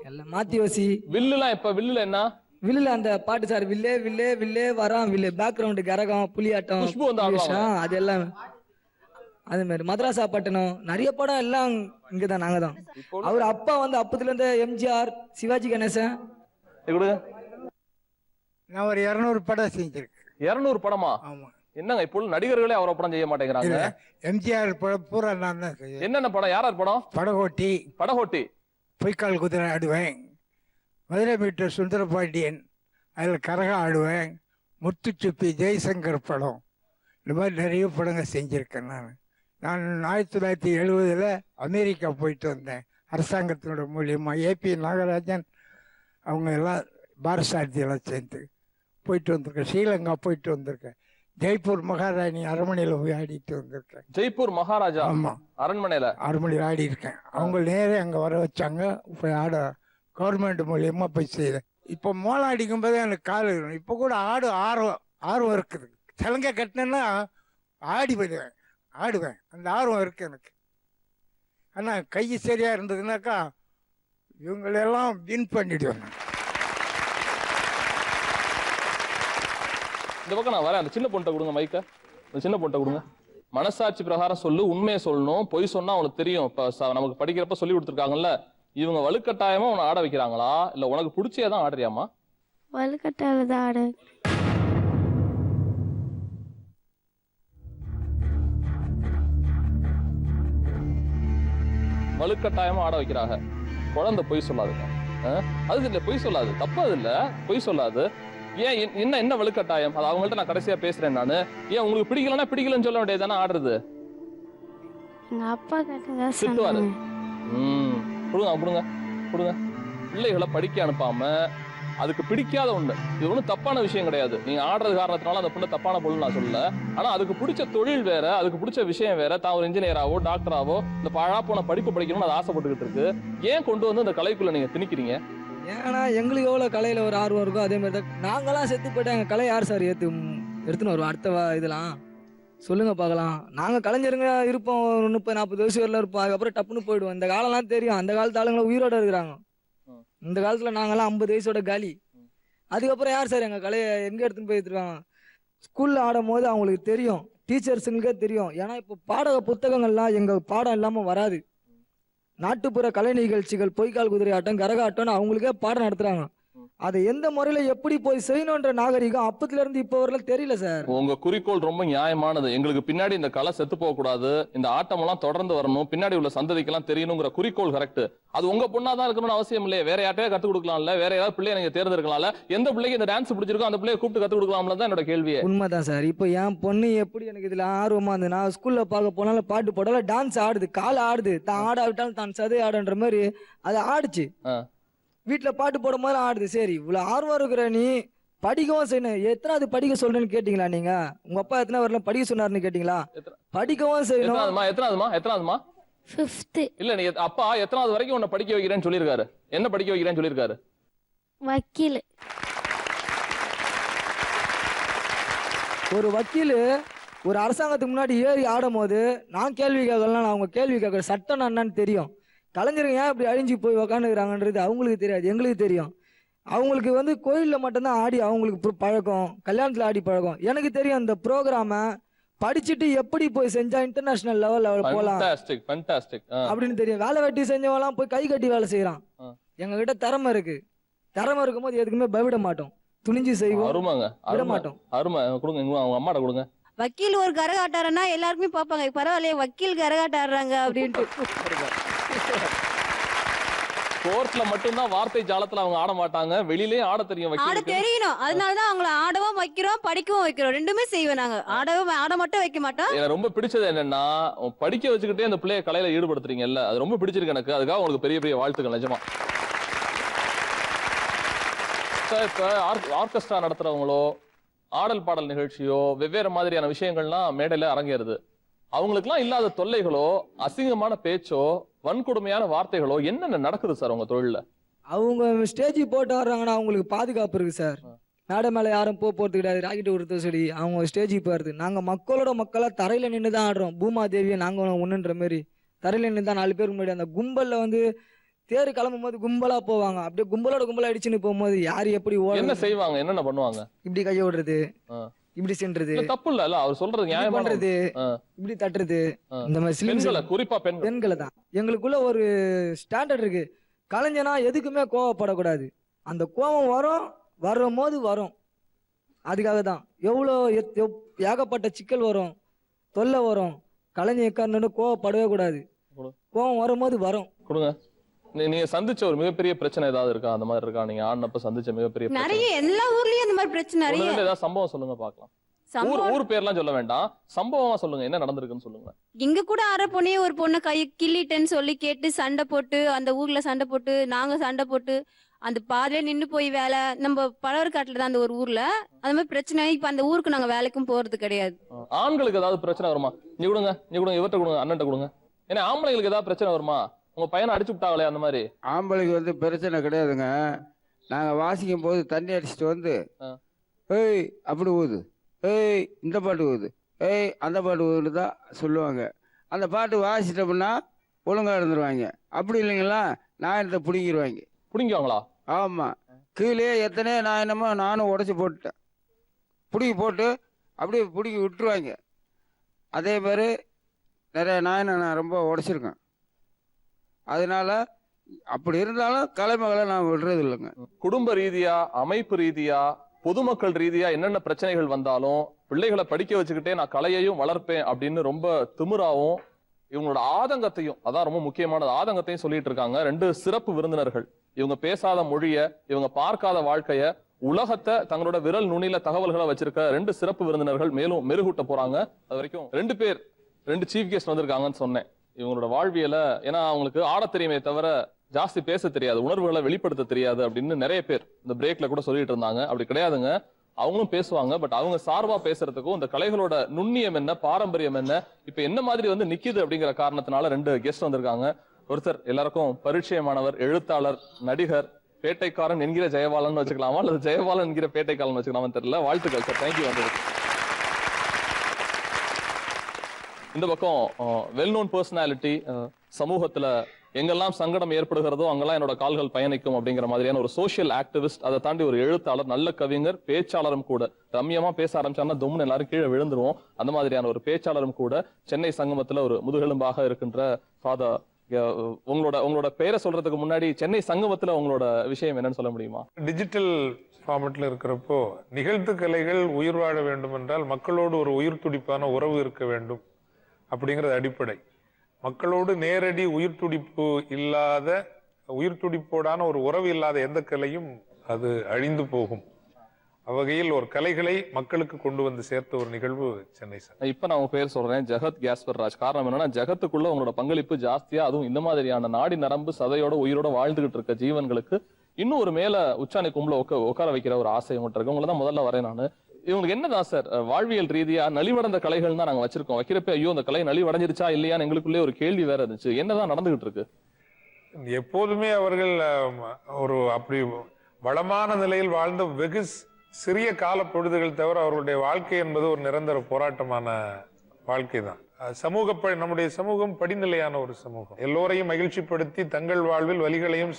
எல்லாம் மாத்தியோசி. வில்லுலாம் இப்ப வில்லுல என்ன? வில்லுல அந்த பாட்டு சார், வில்லே வில்லே வில்லே வரான் வில்லு, பேக்ரவுண்டு கரகம், புலியாட்டம், அது எல்லாம் அது மாதிரி. மதராசா பட்டணம், நிறைய படம் எல்லாம் இங்கதான், நாங்க தான். அவர் அப்பா அப்பத்துல இருந்து எம்ஜிஆர், சிவாஜி கணேசன். நான் ஒரு 200 படம் செஞ்சிருக்கேன். 200 படமா? ஆமா. என்னங்க இப்போ நடிகர்களே அவரை படம் செய்ய மாட்டேங்கிறாங்க? எம்ஜிஆர் படம் பூரா நான் தான் செய்வேன். என்னென்ன படம்? யாரார் படம்? படகோட்டி, பொய்க்கால் குதிரை ஆடுவேன், மதுரை மீட்டர் சுந்தரபாண்டியன், அதில் கரகம் ஆடுவேன், முத்துச்சுப்பி, ஜெய்சங்கர் படம், இந்த மாதிரி நிறைய படங்கள் செஞ்சுருக்கேன். நான் 1970 அமெரிக்கா போயிட்டு வந்தேன் அரசாங்கத்தினோட மூலியமாக. ஏபி நாகராஜன் அவங்க எல்லாம் பாரசாரதியெல்லாம் சேர்ந்து போயிட்டு வந்திருக்கேன். ஸ்ரீலங்கா போயிட்டு வந்திருக்கேன். ஜெய்ப்பூர் மகாராணி அரண்மனையில் போய் ஆடிட்டு வந்திருக்கேன். ஜெய்ப்பூர் மகாராஜா? ஆமாம், அரண்மனையில் ஆடி இருக்கேன். அவங்க நேரே அங்கே வர வச்சாங்க, போய் ஆட கவர்மெண்ட் மூலியமாக போய் செய்தேன். இப்போ மோளம் அடிக்கும் போதே எனக்கு கால் இருக்கணும். இப்போ கூட ஆர்வம் இருக்குது. சலங்கை கட்டினேன்னா ஆடுவேன், அந்த ஆர்வம் இருக்கு எனக்கு. ஆனால் கை சரியாக இருந்ததுனாக்கா இவங்களெல்லாம் வின் பண்ணிடுவேன். இந்த பக்கம் நான் வரேன். அந்த சின்ன பொண்ணை கொடுங்க மைக்க. அந்த சின்ன பொண்ணை கொடுங்க. மனசாட்சி பிரகாரம் சொல்லு, உண்மையை சொல்லணும். பொய் சொன்னா அவனுக்கு தெரியும். இப்ப நமக்கு படிக்கிறப்ப சொல்லி கொடுத்துருக்காங்கல்ல, இவங்க வலுக்கட்டாயமா உன்னை ஆட வைக்கிறாங்களா இல்ல உனக்கு பிடிச்சே தான் ஆடுறியாமா? வலுக்கட்டாயம் தான் ஆட. வலுக்கட்டாயமா ஆட வைக்கிறாங்க. குழந்தை பொய் சொல்லாதுங்க. அது இல்ல, பொய் சொல்லாது, தப்பு. அது இல்ல, பொய் சொல்லாது. ஏன் என்ன வலுக்கட்டாயம்? அது அவங்கள்ட்ட நான் கடைசியா பேசுறேன் நானு. ஏன் உங்களுக்கு பிடிக்கலன்னு சொல்ல வேண்டியதானே ஆடுறது? எங்க அப்பா கேட்டதா திட்டுவாரு. கொடுங்க. பிள்ளைகளை படிக்க அனுப்பாம அதுக்கு பிடிக்காத ஒண்ணு, இது ஒன்றும் தப்பான விஷயம் கிடையாது. நீங்க ஆடுறது காரணத்தினால அந்த பொண்ணு தப்பான பொண்ணு நான் சொல்லல. ஆனா அதுக்கு பிடிச்ச தொழில் வேற, அதுக்கு பிடிச்ச விஷயம் வேற. தான் ஒரு இன்ஜினியராவோ டாக்டராவோ இந்த பழா போன படிப்பு படிக்கணும்னு அது ஆசைப்பட்டுக்கிட்டு இருக்கு. ஏன் கொண்டு வந்து இந்த கலைக்குள்ள நீங்க திணிக்கிறீங்க? ஏன்னா எங்களுக்கு எவ்வளோ கலையில் ஒரு ஆர்வம் இருக்கோ அதே மாதிரி தான் நாங்களாம் செத்து போயிட்டா எங்கள் கலை யார் சார் எடுத்துன்னு வருவோம்? அடுத்த இதெல்லாம் சொல்லுங்க பார்க்கலாம். நாங்கள் கலைஞருங்க இருப்போம், ஒரு 30-40 வயசு வரல இருப்போம், அதுக்கப்புறம் டப்புன்னு போயிடுவோம். இந்த காலம்லாம் தெரியும், அந்த காலத்து ஆளுங்களை உயிரோட இருக்கிறாங்க. இந்த காலத்தில் நாங்களாம் 50 வயசோட காலி. அதுக்கப்புறம் யார் சார் எங்கள் கலையை எங்கே எடுத்துன்னு போய் எடுத்துருவாங்க? ஸ்கூலில் ஆடும் போது அவங்களுக்கு தெரியும், டீச்சர்ஸுங்களுக்கே தெரியும். ஏன்னா இப்போ பாடக புத்தகங்கள்லாம் எங்கள் பாடம் இல்லாமல் வராது. நாட்டுப்புற கலை நிகழ்ச்சிகள், பொய்க்கால் குதிரை ஆட்டம், கரகாட்டம்னு அவங்களுக்கே பாடம் நடத்துறாங்க. அதை எந்த முறையில எப்படி போய் செய்யணும்ன்ற நாகரிகம் அப்பத்துல இருந்து இப்போ வரல தெரியல சார். உங்க குறிக்கோள் ரொம்ப நியாயமானது. எங்களுக்கு பின்னாடி இந்த கலை செத்து போக கூடாது, இந்த ஆட்டம் எல்லாம் தொடர்ந்து வரணும், பின்னாடி உள்ள சந்ததிக்கெல்லாம் தெரியணுங்கிற குறிக்கோள் கரெக்ட். அது உங்க பொண்ணாதான் இருக்கணும்னு அவசியம் இல்லையே. வேற யார்ட்டையே கத்து கொடுக்கலாம்ல, வேற ஏதாவது பிள்ளைய நீங்க தேர்ந்தெடுக்கலாம்ல. எந்த பிள்ளைக்கு இந்த டான்ஸ் பிடிச்சிருக்கோ அந்த பிள்ளைய கூப்பிட்டு கத்து கொடுக்கலாம்ல தான் என்னோட கேள்வியே. உண்மைதான் சார். இப்போ என் பொண்ணு எப்படி எனக்கு இதுல ஆர்வமா இருந்து, நான் ஸ்கூல்ல பார்க்க போனாலும் பாட்டு போடால டான்ஸ் ஆடுது, காலை ஆடுது, தான் ஆடாவிட்டாலும் தான் சதை ஆடுன்ற மாதிரி அது ஆடுச்சு. வீட்டில் பாட்டு போடும் போது ஆடுது. சரி, இவ்வளோ ஆர்வம் இருக்கிற நீ படிக்கவும் செய்யணும். எத்தனாவது படிக்க சொல்றேன்னு கேட்டீங்களா? நீங்க உங்க அப்பா எத்தனை வரல படிக்க சொன்னாருன்னு கேட்டீங்களா? படிக்கவும் செய்யணும். எத்தனாவதுமா? 5th. இல்ல, நீ அப்பா எத்தனாவது வரைக்கும் உன்னை படிக்க வைக்கிறேன்னு சொல்லியிருக்காரு? என்ன படிக்க வைக்கிறேன்னு சொல்லியிருக்காரு? வக்கீல். ஒரு வக்கீல் ஒரு அரசாங்கத்துக்கு முன்னாடி ஏறி ஆடும் போது நான் கேள்வி கேட்கலாம், அவங்க கேள்வி கேட்கற சட்டம் என்னன்னு தெரியும். கலைஞருங்க ஏன் இப்படி அழிஞ்சு போய் உக்காந்துக்கிறாங்கன்றது அவங்களுக்கு தெரியாது, எங்களுக்கு தெரியும். அவங்களுக்கு வந்து கோயிலில் மட்டும்தான் ஆடி அவங்களுக்கு பழக்கம், கல்யாணத்தில் ஆடி பழக்கம். எனக்கு தெரியும் இந்த ப்ரோக்ராமை படிச்சுட்டு எப்படி போய் செஞ்சா இன்டர்நேஷனல் லெவல் போகலாம் அப்படின்னு தெரியும். வேலை வெட்டி செஞ்சவங்களாம் போய் கை கட்டி வேலை செய்யறான். எங்க கிட்ட திறமை இருக்கு. திறமை இருக்கும்போது எதுக்குமே பயவிட மாட்டோம், துணிஞ்சு செய்வோம், விட மாட்டோம். அம்மாட்ட கொடுங்க. வக்கீல் ஒரு கரகாட்டாருன்னா எல்லாருக்குமே பார்ப்பாங்க, பரவாயில்லையே வக்கீல் கரகாட்டாடுறாங்க அப்படின்ட்டு. கோர்ட்ல மட்டும்தான் வார்த்தை ஜாலத்துல அவங்க ஆட மாட்டாங்க, வெளியிலேயே ஆட தெரியும். ஆட தெரியணும், அதனாலதான் அவங்கள ஆடவும் வைக்கிறோம், படிக்கவும் வைக்கிறோம், ரெண்டுமே செய்வோம். நாங்க ஆட மட்டும் வைக்க மாட்டோம். எனக்கு ரொம்ப பிடிச்சது என்னன்னா, படிக்க வச்சுக்கிட்டே அந்த பிள்ளைய கலையில ஈடுபடுத்துறீங்கல்ல, அது ரொம்ப பிடிச்சிருக்கு எனக்கு. அதுக்காக உங்களுக்கு பெரிய பெரிய வாழ்த்துக்கள் நிஜமா. இப்ப ஆர்கெஸ்ட்ரா நடத்துறவங்களோ ஆடல் பாடல் நிகழ்ச்சியோ வெவ்வேறு மாதிரியான விஷயங்கள்லாம் மேடையில அரங்கேறுது. அவங்களுக்குலாம் இல்லாத தொல்லைகளோ அசிங்கமான பேச்சோ வன்கொடுமையான வார்த்தைகளோ என்னென்ன நடக்குது சார் உங்க தொழில? அவங்க ஸ்டேஜ் போட்டு ஆடுறாங்கன்னா அவங்களுக்கு பாதுகாப்பு இருக்கு சார். மேடை மேலே யாரும் போறது கிடையாது, ராக்கெட் விடுறது சரி. அவங்க ஸ்டேஜுக்கு போறது, நாங்க மக்களோட மக்களா தரையில நின்று தான் ஆடுறோம். பூமாதேவியை நாங்க ஒண்ணுன்ற மாதிரி தரையில நின்று தான் 4 பேருக்கு முன்னாடி. அந்த கும்பல்ல வந்து தேர் கிளம்பும் போது கும்பலா போவாங்க, அப்படியே கும்பலோட கும்பலா அடிச்சுன்னு போகும்போது யாரு எப்படி என்ன செய்வாங்க, என்னென்ன பண்ணுவாங்க? இப்படி கைய விடுறது, இப்படி சென்றது தப்பு இல்ல, அவர் சொல்றது நியாயம் பண்றது, இப்படி தட்டுறது, இந்த மாதிரி குறிப்பா பெண்களை தான். எங்களுக்குள்ள ஒரு ஸ்டாண்டர்ட் இருக்கு. கலைஞனா எதுக்குமே கோவப்படக்கூடாது. அந்த கோபம் வரும் போது வரும். அதுக்காக தான் எவ்வளோ ஏகப்பட்ட சிக்கல் வரும், தொல்லை வரும். கலைஞர் கோவப்படவே கூடாது. கோபம் வரும்போது வரும். கொடுங்க. நீங்க சந்திச்ச ஒரு மிகப்பெரிய பிரச்சனை ஏதாவது இருக்கா? அந்த மாதிரி இருக்கா? நீங்க ஆனப்ப சந்திச்ச மிகப்பெரிய நிறைய, எல்லா ஊர்லயும் அந்த மாதிரி பிரச்சனை நிறைய. ஏதாவது சம்பவம் சொல்லுங்க பாக்கலாம். ஊர் பேர்லாம் சொல்ல வேண்டாம், சம்பவமா சொல்லுங்க, என்ன நடந்திருக்குன்னு சொல்லுங்க. இங்க கூட அரை பொண்ணே ஒரு பொண்ணு கை கிள்ளிட்டேன்னு சொல்லி கேட்டு சண்டை போட்டு, அந்த ஊர்ல சண்டை போட்டு, நாங்க சண்டை போட்டு, அந்த பாதையில நின்று போய் வேலை. நம்ம பழவர்காட்டுல தான் அந்த ஒரு ஊர்ல அந்த மாதிரி பிரச்சனை. இப்ப அந்த ஊருக்கு நாங்க வேலைக்கும் போறது கிடையாது. ஆண்களுக்கு ஏதாவது பிரச்சனை வருமா? நீ கொடுங்க, இவர்கிட்ட கொடுங்க, அண்ணன்ட்ட கொடுங்க. ஏன்னா ஆம்பளைங்களுக்கு ஏதாவது பிரச்சனை வருமா? உங்க பையனை அடிச்சு விட்டாங்களே அந்த மாதிரி. ஆம்பளைக்கு வந்து பிரச்சனை கிடையாதுங்க. நாங்க வாசிக்கும் போது தண்ணி அடிச்சுட்டு வந்து ஏய் அப்படி ஊது, ஏய் இந்த பாட்டு ஊது, ஏய் அந்த பாட்டு ஊதுன்னு தான் சொல்லுவாங்க. அந்த பாட்டு வாசிட்டோம்னா ஒழுங்கா இருந்துருவாங்க. அப்படி இல்லைங்களா நாயனத்தை பிடிங்கிடுவாங்க. பிடிங்குவாங்களா? ஆமா, கீழே எத்தனையோ நாயனமோ நானும் உடச்சி போட்டுட்டேன். பிடிங்கி போட்டு அப்படியே பிடிங்கி விட்டுருவாங்க. அதே மாதிரி நிறைய நாயனை நான் ரொம்ப உடச்சிருக்கேன். அதனால அப்படி இருந்தாலும் கலைமகளை நான் விடுறது இல்லைங்க. குடும்ப ரீதியா, அமைப்பு ரீதியா, பொதுமக்கள் ரீதியா என்னென்ன பிரச்சனைகள் வந்தாலும் பிள்ளைகளை படிக்க வச்சுக்கிட்டே நான் கலையையும் வளர்ப்பேன் அப்படின்னு ரொம்ப திமிராவும் இவங்களோட ஆதங்கத்தையும், அதான் ரொம்ப முக்கியமானது, ஆதங்கத்தையும் சொல்லிட்டு இருக்காங்க 2 சிறப்பு விருந்தினர்கள். இவங்க பேசாத மொழிய, இவங்க பார்க்காத வாழ்க்கைய, உலகத்தை தங்களோட விரல் நுனியில தகவல்களை வச்சிருக்க 2 சிறப்பு விருந்தினர்கள் மேலும் மெருகூட்ட போறாங்க. அது வரைக்கும் 2 சீஃப் கெஸ்ட் வந்திருக்காங்கன்னு சொன்னேன். இவங்களோட வாழ்வியல, ஏன்னா அவங்களுக்கு ஆட தெரியுமே தவிர ஜாஸ்தி பேச தெரியாது, உணர்வுகளை வெளிப்படுத்த தெரியாது அப்படின்னு நிறைய பேர் இந்த பிரேக்ல கூட சொல்லிட்டு இருந்தாங்க. அப்படி கிடையாதுங்க, அவங்களும் பேசுவாங்க. பட் அவங்க சார்பா பேசுறதுக்கும் இந்த கலைகளோட நுண்ணியம் என்ன, பாரம்பரியம் என்ன, இப்ப என்ன மாதிரி வந்து நிக்குது அப்படிங்கிற காரணத்தினால 2 கெஸ்ட் வந்திருக்காங்க. ஒருத்தர் எல்லாருக்கும் பரிச்சயமானவர், எழுத்தாளர், நடிகர், பேட்டைக்காரன் என்கிற ஜெயபாலன் வச்சுக்கலாமா அல்லது ஜெயபாலன் என்கிற பேட்டைக்காரன் வச்சுக்கலாமா தெரியல. வாழ்த்துக்கள் சார், தேங்க்யூ. வந்து இந்த பக்கம் வெல் நோன் பர்சனாலிட்டி, சமூகத்துல எங்கெல்லாம் சங்கடம் ஏற்படுகிறதோ அங்கெல்லாம் என்னோட கால்கள் பயணிக்கும் அப்படிங்கிற மாதிரியான ஒரு சோஷியல் ஆக்டிவிஸ்ட், அதை தாண்டி ஒரு எழுத்தாளர், நல்ல கவிஞர், பேச்சாளரும் கூட. ரம்யமா பேச ஆரம்பிச்சாங்கன்னா தும்னு எல்லாரும் கீழே விழுந்துருவோம். அந்த மாதிரியான ஒரு பேச்சாளரும் கூட. சென்னை சங்கமத்துல ஒரு முதுகெலும்பாக இருக்கின்ற ஃபாதர். உங்களோட பெயரை சொல்றதுக்கு முன்னாடி சென்னை சங்கமத்துல உங்களோட விஷயம் என்னன்னு சொல்ல முடியுமா? டிஜிட்டல் ஃபார்மெட்ல இருக்கிறப்போ நிகழ்த்து கலைகள் உயிர் வாழ வேண்டும் என்றால் மக்களோடு ஒரு உயிர் துடிப்பான உறவு இருக்க வேண்டும் அப்படிங்கிறது அடிப்படை. மக்களோடு நேரடி உயிர் துடிப்பு இல்லாத, உயிர் துடிப்போடான ஒரு உறவு இல்லாத எந்த கலையும் அது அழிந்து போகும். அவ்வகையில் ஒரு கலைகளை மக்களுக்கு கொண்டு வந்து சேர்த்த ஒரு நிகழ்வு சென்னை சார். இப்ப நான் உங்க பேர் சொல்றேன், ஜெகத் கேஸ்பர் ராஜ். காரணம் என்னன்னா, ஜெகத்துக்குள்ள உங்களோட பங்களிப்பு ஜாஸ்தியா, அதுவும் இந்த மாதிரியான நாடி நரம்பு சதையோட உயிரோட வாழ்ந்துகிட்டு இருக்க ஜீவன்களுக்கு இன்னும் ஒரு மேல உச்சாணி கும்பல உட்கார வைக்கிற ஒரு ஆசை உங்கள்கிட்ட இருக்கு. உங்களை தான் முதல்ல வரேன் நான். இவங்களுக்கு என்னதான் சார் வாழ்வியல் ரீதியா நலிவடைந்த கலைகள் தான் நாங்க வச்சிருக்கோம். வைக்கிறப்ப ஐயோ அந்த கலை நலிவடைஞ்சிருச்சா இல்லையான்னு எங்களுக்குள்ளே ஒரு கேள்வி வேற இருந்துச்சு. என்னதான் நடந்துகிட்டு இருக்கு? எப்போதுமே அவர்கள் ஒரு அப்படி வளமான நிலையில் வாழ்ந்த வெகு சிறிய கால பொழுதுகள் தவிர அவர்களுடைய வாழ்க்கை என்பது ஒரு நிரந்தர போராட்டமான வாழ்க்கை தான். நம்முடைய சமூகம் படிநிலையான ஒரு சமூகம். எல்லோரையும் மகிழ்ச்சிப்படுத்தி தங்கள் வாழ்வில் வலிகளையும்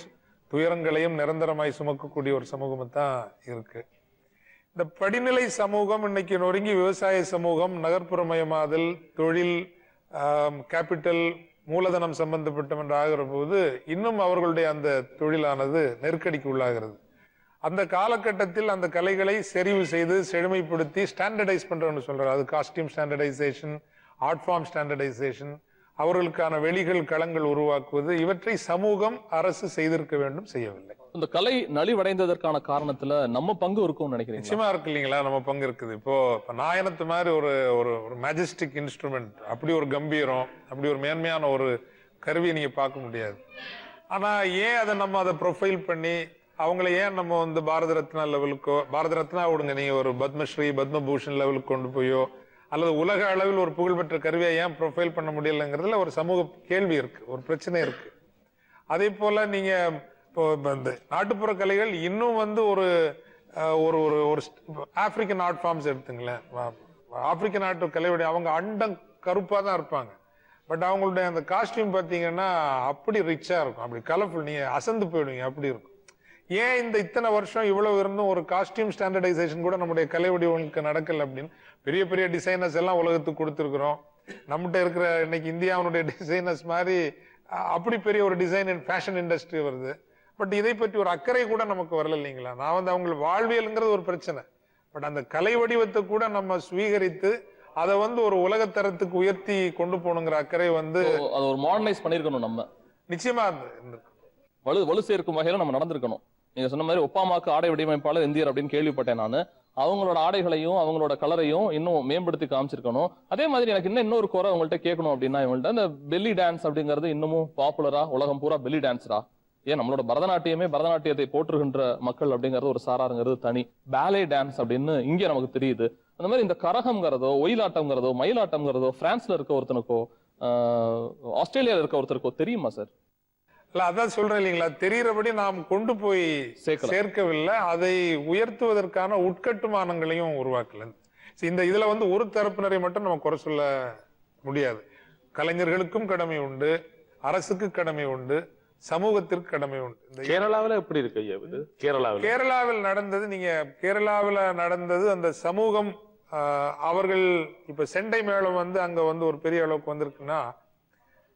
துயரங்களையும் நிரந்தரமாய் சுமக்கக்கூடிய ஒரு சமூகம் தான் இருக்கு. இந்த படிநிலை சமூகம் இன்னைக்கு நொறுங்கி விவசாய சமூகம், நகர்ப்புறமயமாதல், தொழில், கேபிட்டல், மூலதனம் சம்பந்தப்பட்ட என்று ஆகிற போது இன்னும் அவர்களுடைய அந்த தொழிலானது நெருக்கடிக்கு உள்ளாகிறது. அந்த காலகட்டத்தில் அந்த கலைகளை செறிவு செய்து செழுமைப்படுத்தி ஸ்டாண்டர்டைஸ் பண்றோம்னு சொல்றாரு. அது costume standardisation, art form standardisation, அவர்களுக்கான வெளிகள் களங்கள் உருவாக்குவது, இவற்றை சமூகம் அரசு செய்திருக்க வேண்டும், செய்யவில்லை. இந்த கலை நலிவடைந்ததற்கான காரணத்துல நம்ம பங்கு இருக்கும்னு நினைக்கிறேன். நிச்சயமா இருக்கு இல்லைங்களா, நம்ம பங்கு இருக்குது. இப்போ நாயனத்து மாதிரி ஒரு ஒரு மேஜஸ்டிக் இன்ஸ்ட்ருமெண்ட், அப்படி ஒரு கம்பீரம், அப்படி ஒரு மேன்மையான ஒரு கருவியை நீங்க பார்க்க முடியாது. ஆனா ஏன் அதை ப்ரொஃபைல் பண்ணி அவங்கள ஏன் நம்ம வந்து பாரத ரத்னா லெவலுக்கோ, பாரத ரத்னா விடுங்க, நீங்க ஒரு பத்மஸ்ரீ பத்மபூஷன் லெவலுக்கு கொண்டு போயோ அல்லது உலக அளவில் ஒரு புகழ்பெற்ற கருவியை ஏன் ப்ரொஃபைல் பண்ண முடியலங்கிறதுல ஒரு சமூக கேள்வி இருக்கு, ஒரு பிரச்சனை இருக்கு. அதே போல நீங்க இப்போ இந்த நாட்டுப்புற கலைகள் இன்னும் வந்து ஒரு ஒரு ஒரு ஆப்பிரிக்கன் ஆர்ட் ஃபார்ம்ஸ் எடுத்துங்களேன். ஆப்பிரிக்கன் நாட்டு கலையுடைய அவங்க அண்டம் கருப்பா தான் இருப்பாங்க. பட் அவங்களுடைய அந்த காஸ்டியூம் பார்த்தீங்கன்னா அப்படி ரிச்சா இருக்கும், அப்படி கலர்ஃபுல், நீங்க அசந்து போயிடுவீங்க, அப்படி இருக்கும். ஏன் இந்த இத்தனை வருஷம் இவ்வளவு இருந்தும் ஒரு காஸ்டியூம் ஸ்டாண்டர்டைசேஷன் கூட நம்முடைய கலை வடிவங்களுக்கு நடக்கல அப்படின்னு பெரிய பெரிய டிசைனர்ஸ் எல்லாம் உலகத்துக்கு கொடுத்துருக்குறோம். நம்மகிட்ட இருக்கிற இன்னைக்கு இந்தியாவுடைய டிசைனர்ஸ் மாதிரி அப்படி பெரிய ஒரு டிசைன் அண்ட் ஃபேஷன் இண்டஸ்ட்ரி வருது. பட் இதை பற்றி ஒரு அக்கறை கூட நமக்கு வரல இல்லைங்களா. நான் வந்து அவங்களுக்கு வாழ்வியல்ங்கிறது ஒரு பிரச்சனை, பட் அந்த கலை வடிவத்தை கூட நம்ம சுவீகரித்து அதை வந்து ஒரு உலகத்தரத்துக்கு உயர்த்தி கொண்டு போகணுங்கிற அக்கறை வந்து அதை ஒரு மாடர்னைஸ் பண்ணிருக்கணும். நம்ம நிச்சயமா வலு சேர்க்கும் வகையில நம்ம நடந்திருக்கணும். நீங்க சொன்ன மாதிரி ஒப்பாமாக்கு ஆடை வடிவமைப்பாளர் இந்தியர் அப்படின்னு கேள்விப்பட்டேன் நான். அவங்களோட ஆடைகளையும் அவங்களோட கலரையும் இன்னும் மேம்படுத்தி காமிச்சிருக்கணும். அதே மாதிரி எனக்கு இன்னொரு குறை உங்கள்கிட்ட கேட்கணும் அப்படின்னா, இவங்கள்ட்ட இந்த பெல்லி டான்ஸ் அப்படிங்கிறது இன்னமும் பாப்புலரா, உலகம் பூரா பெல்லி டான்ஸரா? ஏன் நம்மளோட பரதநாட்டியத்தை போற்றுகின்ற மக்கள் அப்படிங்கிறது ஒரு சாராருங்கிறது தனி, பேலே டான்ஸ் அப்படின்னு இங்க நமக்கு தெரியுது. அந்த மாதிரி இந்த கரகம்ங்கிறதோ, ஒயிலாட்டம்ங்கிறதோ, மயிலாட்டம்ங்கிறதோ பிரான்ஸ்ல இருக்க ஒருத்தனுக்கோ ஆஸ்திரேலியால இருக்க ஒருத்தருக்கோ தெரியுமா சார்? இல்ல, அதான் சொல்றேன் இல்லைங்களா, தெரிகிறபடி நாம் கொண்டு போய் சேர்க்கவில்லை, அதை உயர்த்துவதற்கான உட்கட்டுமானங்களையும் உருவாக்கல. இந்த இதுல வந்து ஒரு தரப்பினரை மட்டும் நம்ம குறை சொல்ல முடியாது. கலைஞர்களுக்கும் கடமை உண்டு, அரசுக்கு கடமை உண்டு, சமூகத்திற்கு கடமை உண்டு. கேரளாவில் எப்படி இருக்கு ஐயா இது? கேரளாவில் நடந்தது அந்த சமூகம், அவர்கள் இப்ப செண்டை மேளம் வந்து அங்க வந்து ஒரு பெரிய அளவுக்கு வந்திருக்குன்னா,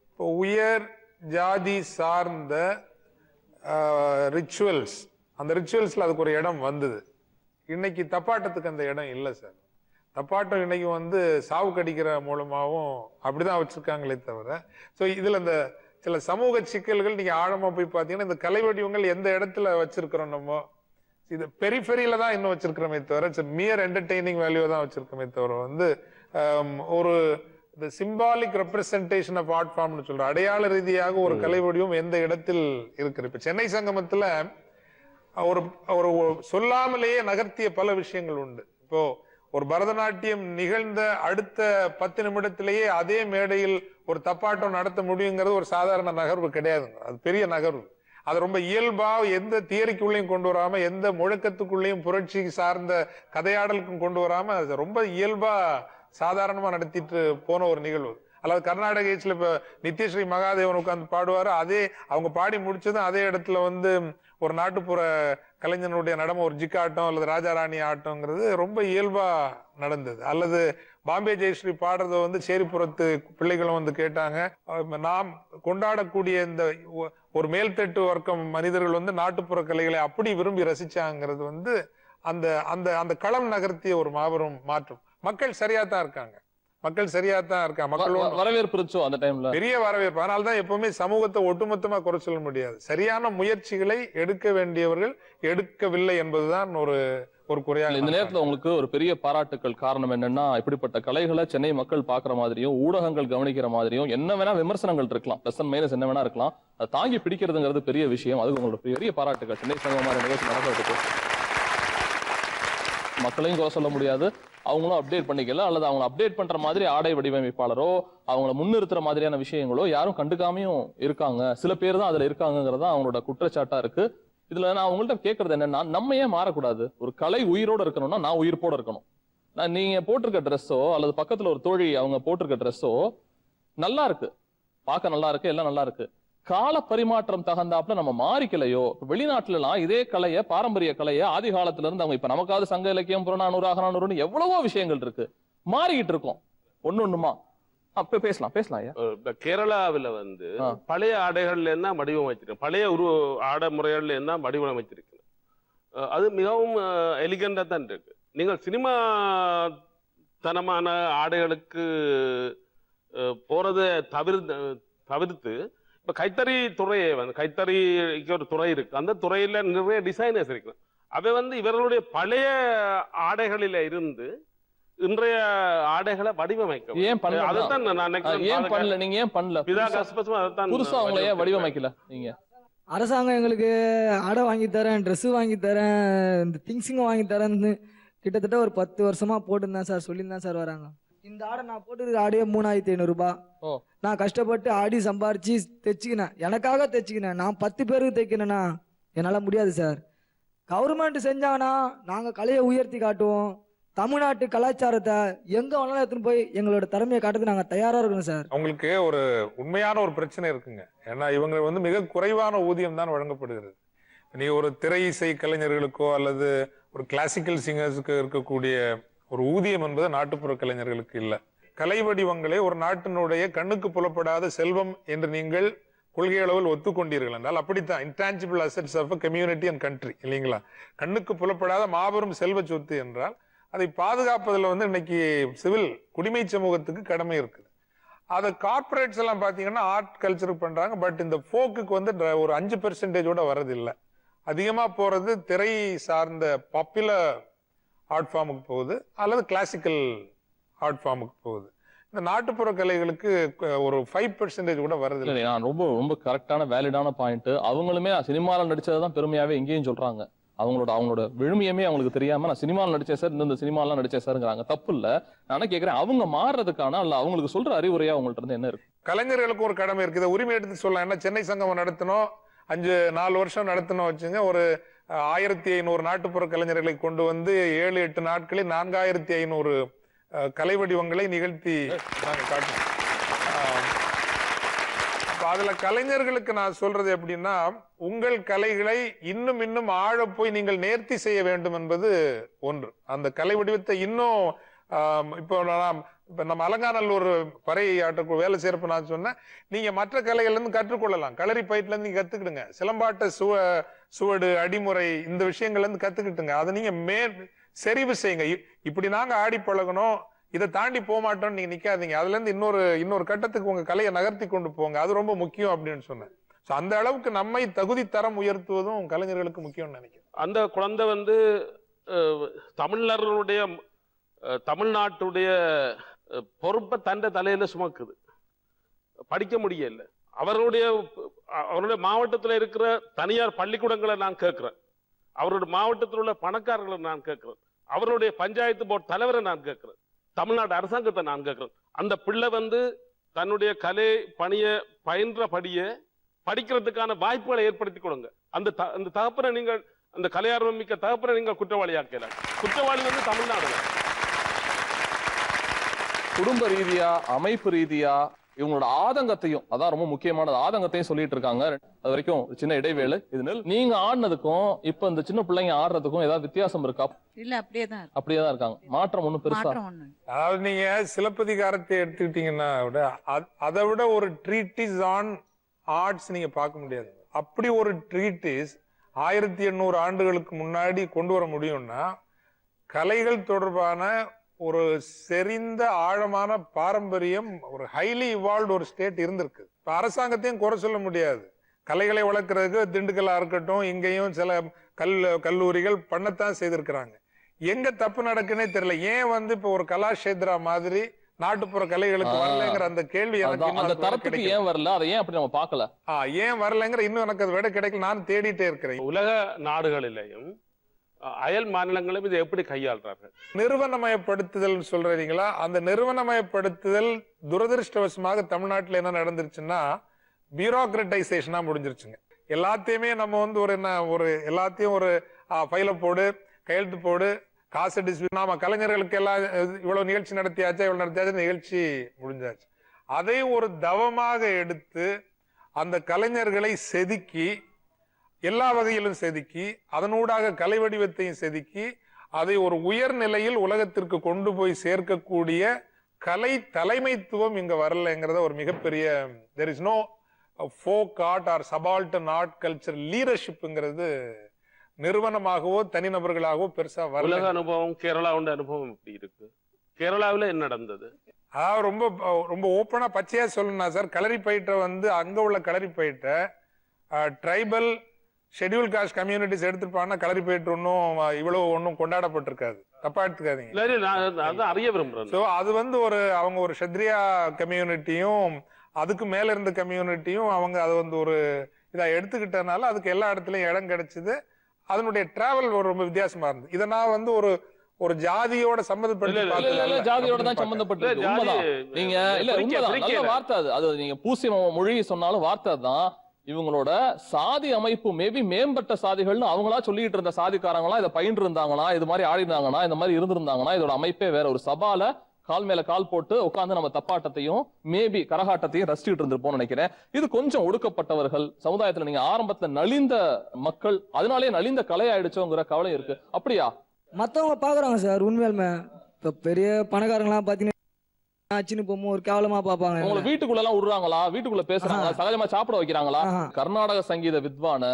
இப்போ உயர் ஜாதி சார்ந்த ரிச்சுவல்ஸ், அந்த ரிச்சுவல்ஸ்ல அதுக்கு ஒரு இடம் வந்தது. இன்னைக்கு தப்பாட்டத்துக்கு அந்த இடம் இல்லை சார். தப்பாட்டம் இன்னைக்கு வந்து சாவு கடிக்கிற மூலமாகவும் அப்படிதான் வச்சிருக்காங்களே தவிர, ஸோ இதுல இந்த சில சமூக சிக்கல்கள் நீங்க ஆழமா போய் பார்த்தீங்கன்னா, இந்த கலை வடிவங்கள் எந்த இடத்துல வச்சிருக்கிறோம், நம்ம இது பெரிஃபெரியில தான் இன்னும் வச்சிருக்கிறோமே தவிர மியர் என்டர்டெய்னிங் வேல்யூ தான் வச்சிருக்கோமே தவிர வந்து ஒரு the symbolic representation of art form னு சொல்ற அடையாள ரீதியாக ஒரு கலை வடிவம் எந்த இடத்தில் இருக்கு. இப்ப சென்னை சங்கமத்துல ஒரு ஒரு சொல்லாமலேயே நகர்த்திய பல விஷயங்கள் உண்டு. இப்போ ஒரு பரதநாட்டியம் நிகழ்ந்த அடுத்த 10 நிமிடத்திலேயே அதே மேடையில் ஒரு தப்பாட்டம் நடத்த முடியுங்கிறது ஒரு சாதாரண நகர்வு கிடையாதுங்க, அது பெரிய நகர்வு. அது ரொம்ப இயல்பா எந்த தியரிக்குள்ளேயும் கொண்டு வராம, எந்த முழக்கத்துக்குள்ளேயும் புரட்சி சார்ந்த கதையாடலுக்கும் கொண்டு வராம, அது ரொம்ப இயல்பா சாதாரணமா நடத்திட்டு போன ஒரு நிகழ்வு. அல்லது கர்நாடக இசையில இப்ப நித்யஸ்ரீ மகாதேவன் உட்கார்ந்து பாடுவாரு, அதே அவங்க பாடி முடிச்சதும் அதே இடத்துல வந்து ஒரு நாட்டுப்புற கலைஞனுடைய நடனம், ஒரு ஜிக்காட்டம் அல்லது ராஜா ராணி ஆட்டம்ங்கிறது ரொம்ப இயல்பா நடந்தது. அல்லது பாம்பே ஜெயஸ்ரீ பாடுறத வந்து சேரிப்புறத்து பிள்ளைகளும் வந்து கேட்டாங்க. நாம் கொண்டாடக்கூடிய இந்த ஒரு மேல்தட்டு வர்க்கம் மனிதர்கள் வந்து நாட்டுப்புற கலைகளை அப்படி விரும்பி ரசிச்சாங்கிறது வந்து அந்த அந்த அந்த களம் நகர்த்திய ஒரு மாபெரும் மாற்றம். மக்கள் சரியா தான் இருக்காங்க, மக்கள் வரவேற்பு இருந்துச்சோ அந்த டைம்ல, பெரிய வரவேற்பு. அதனால தான் எப்பவுமே சமூகத்தை ஒட்டுமொத்தமா குறை சொல்ல முடியாது. சரியான முயற்சிகளை எடுக்க வேண்டியவர்கள் எடுக்கவில்லை என்பதுதான் ஒரு குறையாக. இந்த நேரத்துல உங்களுக்கு ஒரு பெரிய பாராட்டுக்கள். காரணம் என்னன்னா, இப்படிப்பட்ட கலைகளை சென்னை மக்கள் பாக்குற மாதிரியும் ஊடகங்கள் கவனிக்கிற மாதிரியும் என்ன வேணா விமர்சனங்கள் இருக்கலாம், பிளஸ் அண்ட் மைனஸ் என்ன வேணா இருக்கலாம், அதை தாங்கி பிடிக்கிறதுங்கிறது பெரிய விஷயம். அதுக்கு உங்களோட பெரிய பாராட்டுக்கள். சென்னை சங்கமாக நிகழ்ச்சி நடக்கிறதுக்கு மக்களையும் குறை சொல்ல முடியாது, அவங்களும் அப்டேட் பண்ணிக்கல, அல்லது அவங்க அப்டேட் பண்ற மாதிரி ஆடை வடிவமைப்பாளரோ அவங்கள முன்னிறுத்துற மாதிரியான விஷயங்களோ யாரும் கண்டுக்காமையும் இருக்காங்க. சில பேர் தான் அதுல இருக்காங்கிறதா அவங்களோட குற்றச்சாட்டா இருக்கு. இதுல நான் உங்கள்ட்ட கேட்கறது என்னன்னா, நம்ம ஏன் மாறக்கூடாது? ஒரு கலை உயிரோட இருக்கணும்னா நான் உயிர்ப்போட இருக்கணும். நீங்க போட்டிருக்க ட்ரெஸ்ஸோ அல்லது பக்கத்துல ஒரு தோழி அவங்க போட்டிருக்க ட்ரெஸ்ஸோ நல்லா இருக்கு, பார்க்க நல்லா இருக்கு, எல்லாம் நல்லா இருக்கு. கால பரிமாற்றம் தகுந்தாப்புல நம்ம மாறிக்கலையோ? வெளிநாட்டுல எல்லாம் இதே கலைய, பாரம்பரிய கலைய ஆதி காலத்துல இருந்து அவங்க, இப்ப நமக்காவது சங்க இலக்கியம், புறநானூறு, அகநானூறுன்னு எவ்வளவோ விஷயங்கள் இருக்கு, மாறிக்கிட்டு இருக்கோம் ஒன்னொன்னுமா. அப்ப பேசலாம் ஐயா. இப்ப கேரளாவில வந்து பழைய ஆடைகள்ல என்ன வடிவமைச்சிருக்கு, பழைய ஆடை முறைகள்ல என்ன வடிவமைச்சிருக்கு, அது மிகவும் எலிகண்டா தான் இருக்கு. நீங்கள் சினிமா தனமான ஆடைகளுக்கு போறதை தவிர்த்து இப்ப கைத்தறி துறையை வந்து, கைத்தறிக்கு ஒரு துறை இருக்கு, அந்த துறையில நிறைய டிசைனர்ஸ் இருக்கு. அவை வந்து இவர்களுடைய பழைய ஆடைகளில இருந்து இன்றைய ஆடைகளை வடிவமைக்க ஏன் பண்ணல? அதைத்தான் நான் ஏன் பண்ணல? நீங்க ஏன் பண்ணல? புதுசா அவங்கள ஏன் வடிவமைக்கல நீங்க? அரசாங்கம் எங்களுக்கு ஆடை வாங்கி தரேன், ட்ரெஸ் வாங்கி தரேன், இந்த திங்ஸிங்க வாங்கி தரேன்னு கிட்டத்தட்ட ஒரு 10 வருஷமா போட்டுருந்தேன் சார், சொல்லியிருந்தேன் சார் வராங்க. இந்த ஆடை நான் போட்டுருக்க ஆடையே 3500 ரூபாய். நான் கஷ்டப்பட்டு ஆடி சம்பாரிச்சு தைச்சிக்கினேன், எனக்காக தைச்சிக்கினேன். நான் 10 பேருக்கு தைக்கணும்னா என்னால் முடியாது சார். கவர்மெண்ட் செஞ்சாங்கன்னா நாங்கள் கலையை உயர்த்தி காட்டுவோம், தமிழ்நாட்டு கலாச்சாரத்தை எங்க வேணாலும் எடுத்துன்னு போய் எங்களோட திறமையை காட்டுறதுக்கு நாங்கள் தயாரா இருக்கணும் சார். அவங்களுக்கு ஒரு உண்மையான ஒரு பிரச்சனை இருக்குங்க. ஏன்னா இவங்க வந்து மிக குறைவான ஊதியம் தான் வழங்கப்படுகிறது. நீ ஒரு திரை இசை கலைஞர்களுக்கோ அல்லது ஒரு கிளாசிக்கல் சிங்கர்ஸுக்கு இருக்கக்கூடிய ஒரு ஊதியம் என்பது நாட்டுப்புற கலைஞர்களுக்கு இல்லை. கலை வடிவங்களே ஒரு நாட்டினுடைய கண்ணுக்கு புலப்படாத செல்வம் என்று நீங்கள் கொள்கை அளவில் ஒத்துக்கொண்டீர்கள் என்றால் அப்படித்தான். Intangible assets of community and country இல்லைங்களா? கண்ணுக்கு புலப்படாத மாபெரும் செல்வ சொத்து என்றால் அதை பாதுகாப்பதில் வந்து இன்னைக்கு சிவில் குடிமை சமூகத்துக்கு கடமை இருக்குது. அதை கார்பரேட்ஸ் எல்லாம் பார்த்தீங்கன்னா ஆர்ட் கல்ச்சருக்கு பண்றாங்க. பட் இந்த ஃபோக்குக்கு வந்து ஒரு 5% வர்றதில்லை. அதிகமா போறது திரை சார்ந்த பாப்புலர் ஆர்ட் ஃபார்முக்கு போகுது அல்லது கிளாசிக்கல் ஆர்ட் ஃபார்முக்கு போகுது. இந்த நாட்டுப்புற கலைகளுக்கு ஒரு 5% கூட வரதில்லை. நான் ரொம்ப கரெக்டான வேலிடான பாயிண்ட். அவங்களுமே சினிமாவில் நடிச்சதான் பெருமையாவே இங்கேயும் சொல்றாங்க. அவங்களோட விழுமியமே அவங்களுக்கு தெரியாம நான் சினிமாவில் நடிச்சேன் சார், இந்த சினிமாலாம் நடிச்சேன் சார்ங்கிறாங்க. தப்பு இல்ல. நான் கேட்கிறேன், அவங்க மாறுறதுக்கான அல்ல அவங்களுக்கு சொல்ற அறிவுரையா அவங்கள்ட்ட இருந்து என்ன இருக்கு? கலைஞர்களுக்கு ஒரு கடமை இருக்குது, உரிமை எடுத்து சொல்லலாம். ஏன்னா சென்னை சங்கம் நடத்தணும், 4 வருஷம் நடத்தணும் வச்சுங்க. ஒரு 1500 நாட்டுப்புற கலைஞர்களை கொண்டு வந்து 7-8 நாட்களில் 4500 கலை வடிவங்களை நிகழ்த்தி நாங்கள் காட்டணும். அதுல கலைஞர்களுக்கு நான் சொல்றது எப்படின்னா, உங்கள் கலைகளை இன்னும் ஆழ போய் நீங்கள் நேர்த்தி செய்ய வேண்டும் என்பது ஒன்று. அந்த கலை வடிவத்தை இன்னும் இப்போ நம்ம அலங்காநல்லூர் பறை ஆட்ட வேலை செய்யறப்ப நான் சொன்னேன், நீங்க மற்ற கலைகள்ல இருந்து கற்றுக்கொள்ளலாம். களரி பயிற்றுல இருந்து நீங்க கத்துக்கிடுங்க. சிலம்பாட்ட சுவடு, அடிமுறை, இந்த விஷயங்கள்ல இருந்து கத்துக்கிட்டுங்க. அதை நீங்க செறிவு செய்யுங்க. இப்படி நாங்க ஆடி பழகணும், இதை தாண்டி போக மாட்டோம்னு நீங்க நிக்காதீங்க. அதுல இருந்து இன்னொரு கட்டத்துக்கு உங்க கலையை நகர்த்தி கொண்டு போங்க. அது ரொம்ப முக்கியம் அப்படின்னு சொன்னேன். அந்த அளவுக்கு நம்மை தகுதி தரம் உயர்த்துவதும் கலைஞர்களுக்கு முக்கியம்னு நினைக்கிறேன். அந்த குழந்தை வந்து தமிழ்நாட்டுடைய பொறுப்பை தண்டை தலையில சுமக்குது, படிக்க முடியல. அவருடைய மாவட்டத்தில் இருக்கிற தனியார் பள்ளிக்கூடங்களை நான் கேட்கிறேன், அவருடைய மாவட்டத்தில் உள்ள பணக்காரர்களை நான் கேட்கிறேன், அவருடைய பஞ்சாயத்து போர்டு தலைவரை நான் கேட்கிறேன், தமிழ்நாடு அரசாங்கத்தை நான் கேட்கிறேன். அந்த பிள்ளை வந்து தன்னுடைய கலை பணியை பயின்றபடியே படிக்கிறதுக்கான வாய்ப்புகளை ஏற்படுத்தி கொடுங்க. அந்த தகப்பனை நீங்கள், அந்த கலையார்வம் மிக்க தகப்பனை நீங்கள் குற்றவாளியாக்கல. குற்றவாளி வந்து தமிழ்நாடு. குடும்ப ரீதியா, அமைப்பு ரீதியா இவங்களோட ஆதங்கத்தையும், அதான் ரொம்ப முக்கியமானது, ஆதங்கத்தையும் சொல்லிட்டு இருக்காங்க. அது வரைக்கும் சின்ன இடைவேளை. இது நீங்க ஆடினதுக்கும் இப்ப இந்த சின்ன பிள்ளைங்க ஆடுறதுக்கும் ஏதாவது வித்தியாசம் இருக்கா? இல்ல, அப்படியேதான் இருக்காங்க. மாற்றம் ஒண்ணும் பெருசா. அதாவது நீங்க சிலப்பதிகாரத்தை எடுத்துக்கிட்டீங்கன்னா அதை விட ஒரு ட்ரீட்டிஸ் ஆன் ஆர்ட்ஸ் நீங்க பார்க்க முடியாது. அப்படி ஒரு ட்ரீட்டிஸ் 1800 ஆண்டுகளுக்கு முன்னாடி கொண்டு வர முடியும்னா, கலைகள் தொடர்பான ஒரு செறிந்த ஆழமான பாரம்பரியம், ஒரு ஹைலி இவால்வ்டு ஒரு ஸ்டேட் இருந்திருக்கு. இப்ப அரசாங்கத்தையும் குறை சொல்ல முடியாது. கலைகளை வளர்க்கறதுக்கு திண்டுக்கல்லா இருக்கட்டும், இங்கேயும் சில கல்லூரிகள் பண்ணத்தான் செய்திருக்கிறாங்க. எங்க தப்பு நடக்குன்னே தெரியல. ஏன் வந்து இப்ப ஒரு கலாஷேத்ரா மாதிரி நாட்டுப்புற கலைகளுக்கு வரலங்கிற அந்த கேள்வி எனக்கு ஏன் வரல, அதை ஏன் அப்படி நம்ம பார்க்கல, ஏன் வரலங்கிற இன்னும் எனக்கு அது விட கிடைக்கல. நான் தேடிட்டே இருக்கிறேன். உலக நாடுகளிலேயும் அயல் மாநிலங்களும் இதை எப்படி கையாளுறார்கள்? நிறுவனமயப்படுத்துதல் சொல்றீங்களா? அந்த நிறுவனமயப்படுத்துதல் துரதிருஷ்டவசமாக தமிழ்நாட்டில் என்ன நடந்துருச்சுன்னா, பியூரோக்ரட்டைசேஷனா முடிஞ்சிருச்சுங்க. எல்லாத்தையுமே நம்ம வந்து ஒரு எல்லாத்தையும் ஒரு ஃபைல போடு, கையெழுத்து போடு, காசு டிஸ்பியூட், நாம கலைஞர்களுக்கு எல்லாம் இவ்வளவு நிகழ்ச்சி நடத்தியாச்சா, இவ்வளவு நடத்தியாச்சு, நிகழ்ச்சி முடிஞ்சாச்சு. அதை ஒரு தவமாக எடுத்து அந்த கலைஞர்களை செதுக்கி, எல்லா வகையிலும் செதுக்கி, அதனூடாக கலை வடிவத்தையும் செதுக்கி, அதை ஒரு உயர்நிலையில் உலகத்திற்கு கொண்டு போய் சேர்க்கக்கூடிய கலை தலைமைத்துவம் இங்க வரலங்கிறத ஒரு மிகப்பெரிய there is no folk art or subaltern art culture leadershipங்கிறது நிறுவனமாகவோ தனிநபர்களாகவோ பெருசா வரல. உலக அனுபவம், கேரளாவுடைய அனுபவம் எப்படி இருக்கு? கேரளாவில் என்ன நடந்தது? ரொம்ப ரொம்ப ஓப்பனா பச்சையா சொல்லணும்னா சார், களரி பயிற்ற வந்து அங்க உள்ள களரி பயிற்ற ட்ரைபல் ஷெட்யூல் காஸ்ட் கம்யூனிட்டிஸ் எடுத்துருப்பாங்கன்னா களரி பயிற்று ஒன்றும் கொண்டாடப்பட்டிருக்காது. தப்பா எடுத்துக்காதீங்க. அறிய விரும்புறேன். ஸோ அது வந்து அவங்க ஒரு ஷத்ரியா கம்யூனிட்டியும் அதுக்கு மேல இருந்த கம்யூனிட்டியும் அவங்க அதை வந்து ஒரு இதா எடுத்துக்கிட்டனால அதுக்கு எல்லா இடத்துலயும் இடம் கிடைச்சது. அதனுடைய டிராவல் ரொம்ப வித்தியாசமா இருந்தது. இதை நான் வந்து ஒரு ஜாதியோட சம்பந்தப்பட்டு ஜாதியோட தான் சம்பந்தப்பட்டு நீங்க இல்ல உண்மைதான், நல்ல வார்த்தை அது. அது நீங்க பூசி மொழி சொன்னாலும் வார்த்தை தான். இவங்களோட சாதி அமைப்பு மேபி மேம்பட்ட சாதிகள்னு அவங்களா சொல்லிட்டு இருந்த சாதிக்காரங்களா இதை பயின்று இருந்தாங்கன்னா, இது மாதிரி ஆடி இருந்தாங்கன்னா, இந்த மாதிரி இருந்திருந்தாங்கன்னா, இதோட அமைப்பே வேற. ஒரு சபால கால் மேல கால் போட்டு உட்கார்ந்து நம்ம தப்பாட்டத்தையும் மேபி கரகாட்டத்தையும் ரசிச்சுட்டு இருந்திருப்போம்னு நினைக்கிறேன். இது கொஞ்சம் ஒடுக்கப்பட்டவர்கள் சமுதாயத்துல நீங்க ஆரம்பத்துல நலிந்த மக்கள், அதனாலே நலிந்த கலை ஆயிடுச்சோங்கிற கவலை இருக்கு. அப்படியா? மத்தவங்க பாக்குறாங்க சார். உண்மையாலுமே இப்ப பெரிய பணக்காரங்களாம் பாத்தீங்கன்னா ஒரு கேவலமா பாப்பாங்க. உங்களை வீட்டுக்குள்ள எல்லாம் விடுறாங்களா? வீட்டுக்குள்ள பேசுறாங்களா? சகஜமா சாப்பிட வைக்கிறாங்களா? கர்நாடக சங்கீத வித்வான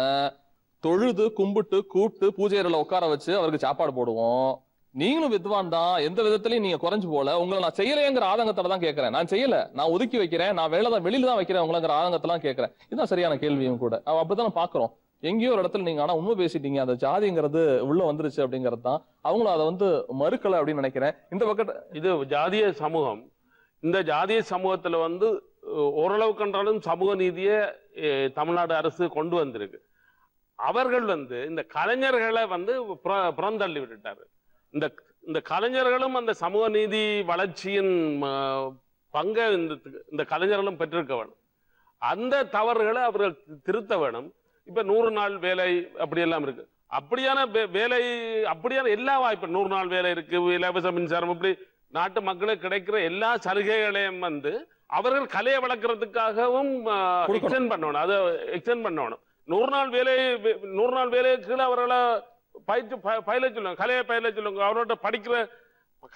தொழுது கும்பிட்டு கூப்பிட்டு பூஜை அறையில உட்கார வச்சு அவருக்கு சாப்பாடு போடுவோம். நீங்களும் வித்வான் தான், எந்த விதத்திலையும் நீங்க குறைஞ்சு போல. உங்களை நான் செய்யலையேங்கிற ஆதங்கத்துல தான் கேட்கறேன். நான் செய்யல, நான் ஒதுக்கி வைக்கிறேன், நான் வெளியில தான் வைக்கிறேன் உங்களுங்கிற ஆதங்கத்தெல்லாம் கேட்கறேன். இதுதான் சரியான கேள்வியும் கூட. அப்படித்தான் பாக்குறோம். எங்கேயோ ஒரு இடத்துல நீங்க ஆனா உண்மை பேசிட்டீங்க, அந்த ஜாதிங்கிறது உள்ள வந்துருச்சு அப்படிங்கிறது தான். அவங்களும் அதை வந்து மறுக்கல அப்படின்னு நினைக்கிறேன். இந்த பக்கத்து இது ஜாதிய சமூகம். இந்த ஜாதிய சமூகத்துல வந்து ஓரளவு கண்டாலும் சமூக நீதியை தமிழ்நாடு அரசு கொண்டு வந்திருக்கு. அவர்கள் வந்து இந்த கலைஞர்களை வந்து புறந்தள்ளி விட்டுட்டாரு. இந்த கலைஞர்களும் அந்த சமூக நீதி வளர்ச்சியின் பங்கை இந்த கலைஞர்களும் பெற்றிருக்க வேணும். அந்த தவறுகளை அவர்கள் திருத்த வேணும். இப்ப 100 நாள் வேலை அப்படி எல்லாம் இருக்கு. அப்படியான வேலை, அப்படியான எல்லா வாய்ப்பு, 100 நாள் வேலை இருக்கு, இலவச மின்சாரம், இப்படி நாட்டு மக்களுக்கு கிடைக்கிற எல்லா சலுகைகளையும் வந்து அவர்கள் கலையை வளர்க்கறதுக்காகவும் எக்ஸ்டெண்ட் பண்ணணும். அதை எக்ஸ்டெண்ட் பண்ணணும். 100 நாள் வேலை கீழே அவர்களை பயில சொல்லுவாங்க, கலையை பயில சொல்லுவாங்க. அவரோட படிக்கிற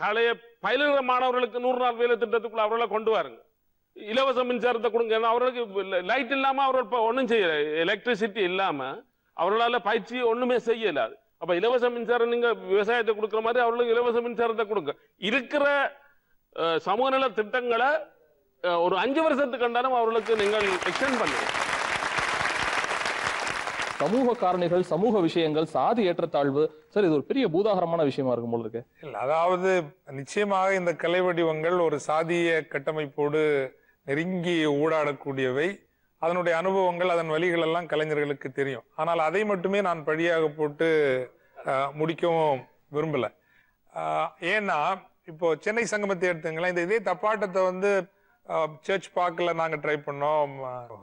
கலையை பயிலுகிற மாணவர்களுக்கு 100 நாள் வேலை திட்டத்துக்குள்ள அவர்களை கொண்டு வாருங்க. இலவச மின்சாரத்தை கொடுங்க. அவர்களுக்கு லைட் இல்லாம அவர்கள் ஒன்றும் செய்யல, எலக்ட்ரிசிட்டி இல்லாம அவர்களால பயிற்சி ஒண்ணுமே செய்யலாது. அப்ப இலவச மின்சாரம் நீங்க விவசாயத்தை கொடுக்குற மாதிரி அவர்களுக்கு இலவச மின்சாரத்தை கொடுங்க. இருக்கிற சமூக நல திட்டங்களை ஒரு 5 வருஷத்துக்கு கண்டாலும் அவர்களுக்கு நீங்கள் எக்ஸ்டெண்ட் பண்ணுங்க. சமூக காரணிகள், சமூக விஷயங்கள், சாதி ஏற்றத்தாழ்வு, சார் இது ஒரு பெரிய பூதாகரமான விஷயமா இருக்கும் போல இருக்கு. இல்ல, அதாவது நிச்சயமாக இந்த கலை வடிவங்கள் ஒரு சாதிய கட்டமைப்போடு நெருங்கி ஊடாடக்கூடியவை. அதனுடைய அனுபவங்கள், அதன் வழிகள் எல்லாம் கலைஞர்களுக்கு தெரியும். ஆனால் அதை மட்டுமே நான் பழியாக போட்டு முடிக்கவும் விரும்பல. ஏன்னா இப்போ சென்னை சங்கமத்தை எடுத்துங்களேன். இதே தப்பாட்டத்தை வந்து சர்ச் பார்க்கல நாங்க ட்ரை பண்ணோம்,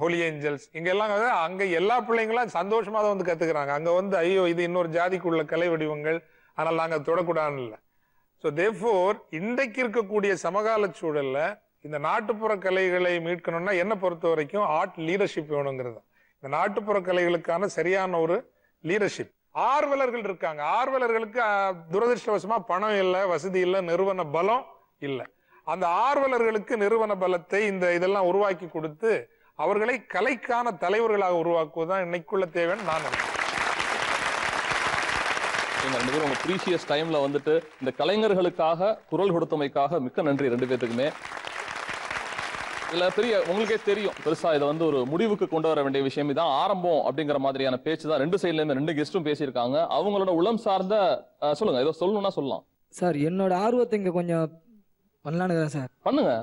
ஹோலி ஏஞ்சல்ஸ் இங்க எல்லாம் அங்க எல்லா பிள்ளைங்களும் சந்தோஷமா தான் வந்து கத்துக்கிறாங்க. அங்க வந்து ஐயோ இது இன்னொரு ஜாதிக்குள்ள கலை வடிவங்கள், ஆனால் நாங்க தொடக்கூடாதுன்னு இல்லை. ஸோ தேர்ஃபோர் இன்றைக்கு இருக்கக்கூடிய சமகால சூழல்ல இந்த நாட்டுப்புற கலைகளை மீட்கணும்னா என்ன பொறுத்த வரைக்கும் ஆர்ட் லீடர்ஷிப் வேணுங்கிறது. இந்த நாட்டுப்புற கலைகளுக்கான சரியான ஒரு லீடர்ஷிப். ஆர்வலர்கள் இருக்காங்க. ஆர்வலர்களுக்கு துரதிருஷ்டவசமா பணம் இல்லை, வசதி இல்லை, நிறுவன பலம் இல்லை. அந்த ஆர்வலர்களுக்கு நிறுவன பலத்தை இதெல்லாம் உருவாக்கி கொடுத்து அவர்களை கலைக்கான தலைவர்களாக உருவாக்குவதுதான் இன்னைக்குள்ள தேவைன்னு நான் நினைக்கிறேன். உங்க ப்ரீஷியஸ் டைம்ல வந்துட்டு இந்த கலைஞர்களுக்காக குரல் கொடுத்தமைக்காக மிக்க நன்றி ரெண்டு பேத்துக்குமே. இல்ல பெரிய உங்களுக்கே தெரியும், பெருசா இதை வந்து ஒரு முடிவுக்கு கொண்டு வர வேண்டிய விஷயம் இதான். ஆரம்பம் அப்படிங்கிற மாதிரியான பேச்சு தான். 2 சைட்ல இருந்து 2 கெஸ்டும் பேசியிருக்காங்க. அவங்களோட உளம் சார்ந்த சொல்லுங்க, ஏதோ சொல்லணும்னா சொல்லலாம் சார். என்னோட ஆர்வத்தை இங்க கொஞ்சம் பண்ணலான்னு சார். பண்ணுங்க.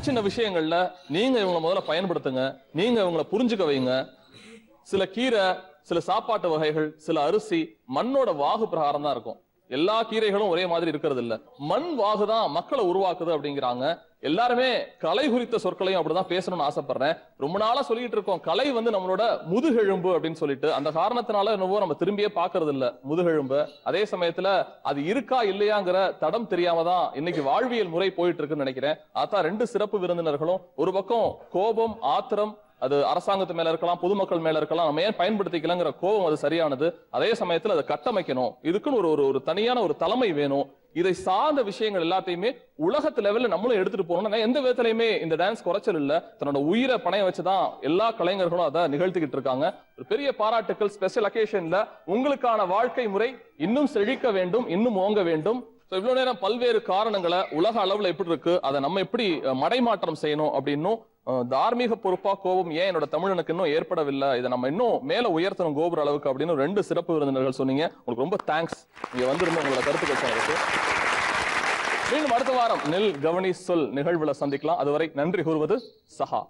சின்ன விஷயங்கள்ல நீங்க இவங்களை முதல்ல பயன்படுத்துங்க, நீங்க இவங்களை புரிஞ்சுக்க வைங்க. சில கீரை, சில சாப்பாட்டு வகைகள், சில அரிசி மண்ணோட வாகு பிரகாரம் தான் இருக்கும். எல்லா கீரைகளும் ஒரே மாதிரி இருக்கிறது இல்ல. மண் வாகுதான் மக்களை உருவாக்குது அப்படிங்கிறாங்க. எல்லாருமே கலை குறித்த சொற்களையும் அப்படிதான் பேசணும்னு ஆசைப்படுறேன். ரொம்ப நாளா சொல்லிட்டு இருக்கோம், கலை வந்து நம்மளோட முதுகெலும்பு அப்படின்னு சொல்லிட்டு. அந்த காரணத்தினால என்னவோ நம்ம திரும்பியே பாக்குறது இல்ல முதுகெலும்பு. அதே சமயத்துல அது இருக்கா இல்லையாங்கிற தடம் தெரியாம தான் இன்னைக்கு வாழ்வியல் முறை போயிட்டு இருக்குன்னு நினைக்கிறேன். அதான் 2 சிறப்பு விருந்தினர்களும் ஒரு பக்கம் கோபம், ஆத்திரம், அது அரசாங்கத்து மேல இருக்கலாம், பொதுமக்கள் மேல இருக்கலாம், நம்ம ஏன் பயன்படுத்திக்கலங்கிற கோபம் அது சரியானது. அதே சமயத்துல அதை கட்டமைக்கணும், இதுக்குன்னு ஒரு தனியான ஒரு தலைமை வேணும். இதை சார்ந்த விஷயங்கள் எல்லாத்தையுமே உலகத்து லெவல்ல நம்மளும் எடுத்துட்டு போகணும். எந்த விதத்திலையுமே இந்த டான்ஸ் குறைச்சல் இல்ல. தன்னோட உயிரை பணையம் வச்சுதான் எல்லா கலைஞர்களும் அதை நிகழ்த்திக்கிட்டு இருக்காங்க. ஒரு பெரிய பாராட்டுக்கள். ஸ்பெஷல் அகேஷன்ல உங்களுக்கான வாழ்க்கை முறை இன்னும் செழிக்க வேண்டும், இன்னும் ஓங்க வேண்டும். இவ்வளவு நேரம் பல்வேறு காரணங்களை உலக அளவுல எப்படி இருக்கு, அதை நம்ம எப்படி மடைமாற்றம் செய்யணும் அப்படின்னும், தார்மீக பொறுப்பா கோபம் ஏன் என்னோட தமிழனுக்கு இன்னும் ஏற்படவில்லை, இதை நம்ம இன்னும் மேல உயர்த்தணும் கோபுர அளவுக்கு அப்படின்னு 2 சிறப்பு விருந்தினர்கள் சொன்னீங்க. உங்களுக்கு ரொம்ப தேங்க்ஸ், நீங்க வந்திருந்து உங்களோட கருத்துக்கள் சொன்னதுக்கு. மீண்டும் அடுத்த வாரம் நெல் கவனி சொல் நிகழ்வுல சந்திக்கலாம். அதுவரை நன்றி கூறுவது சஹா.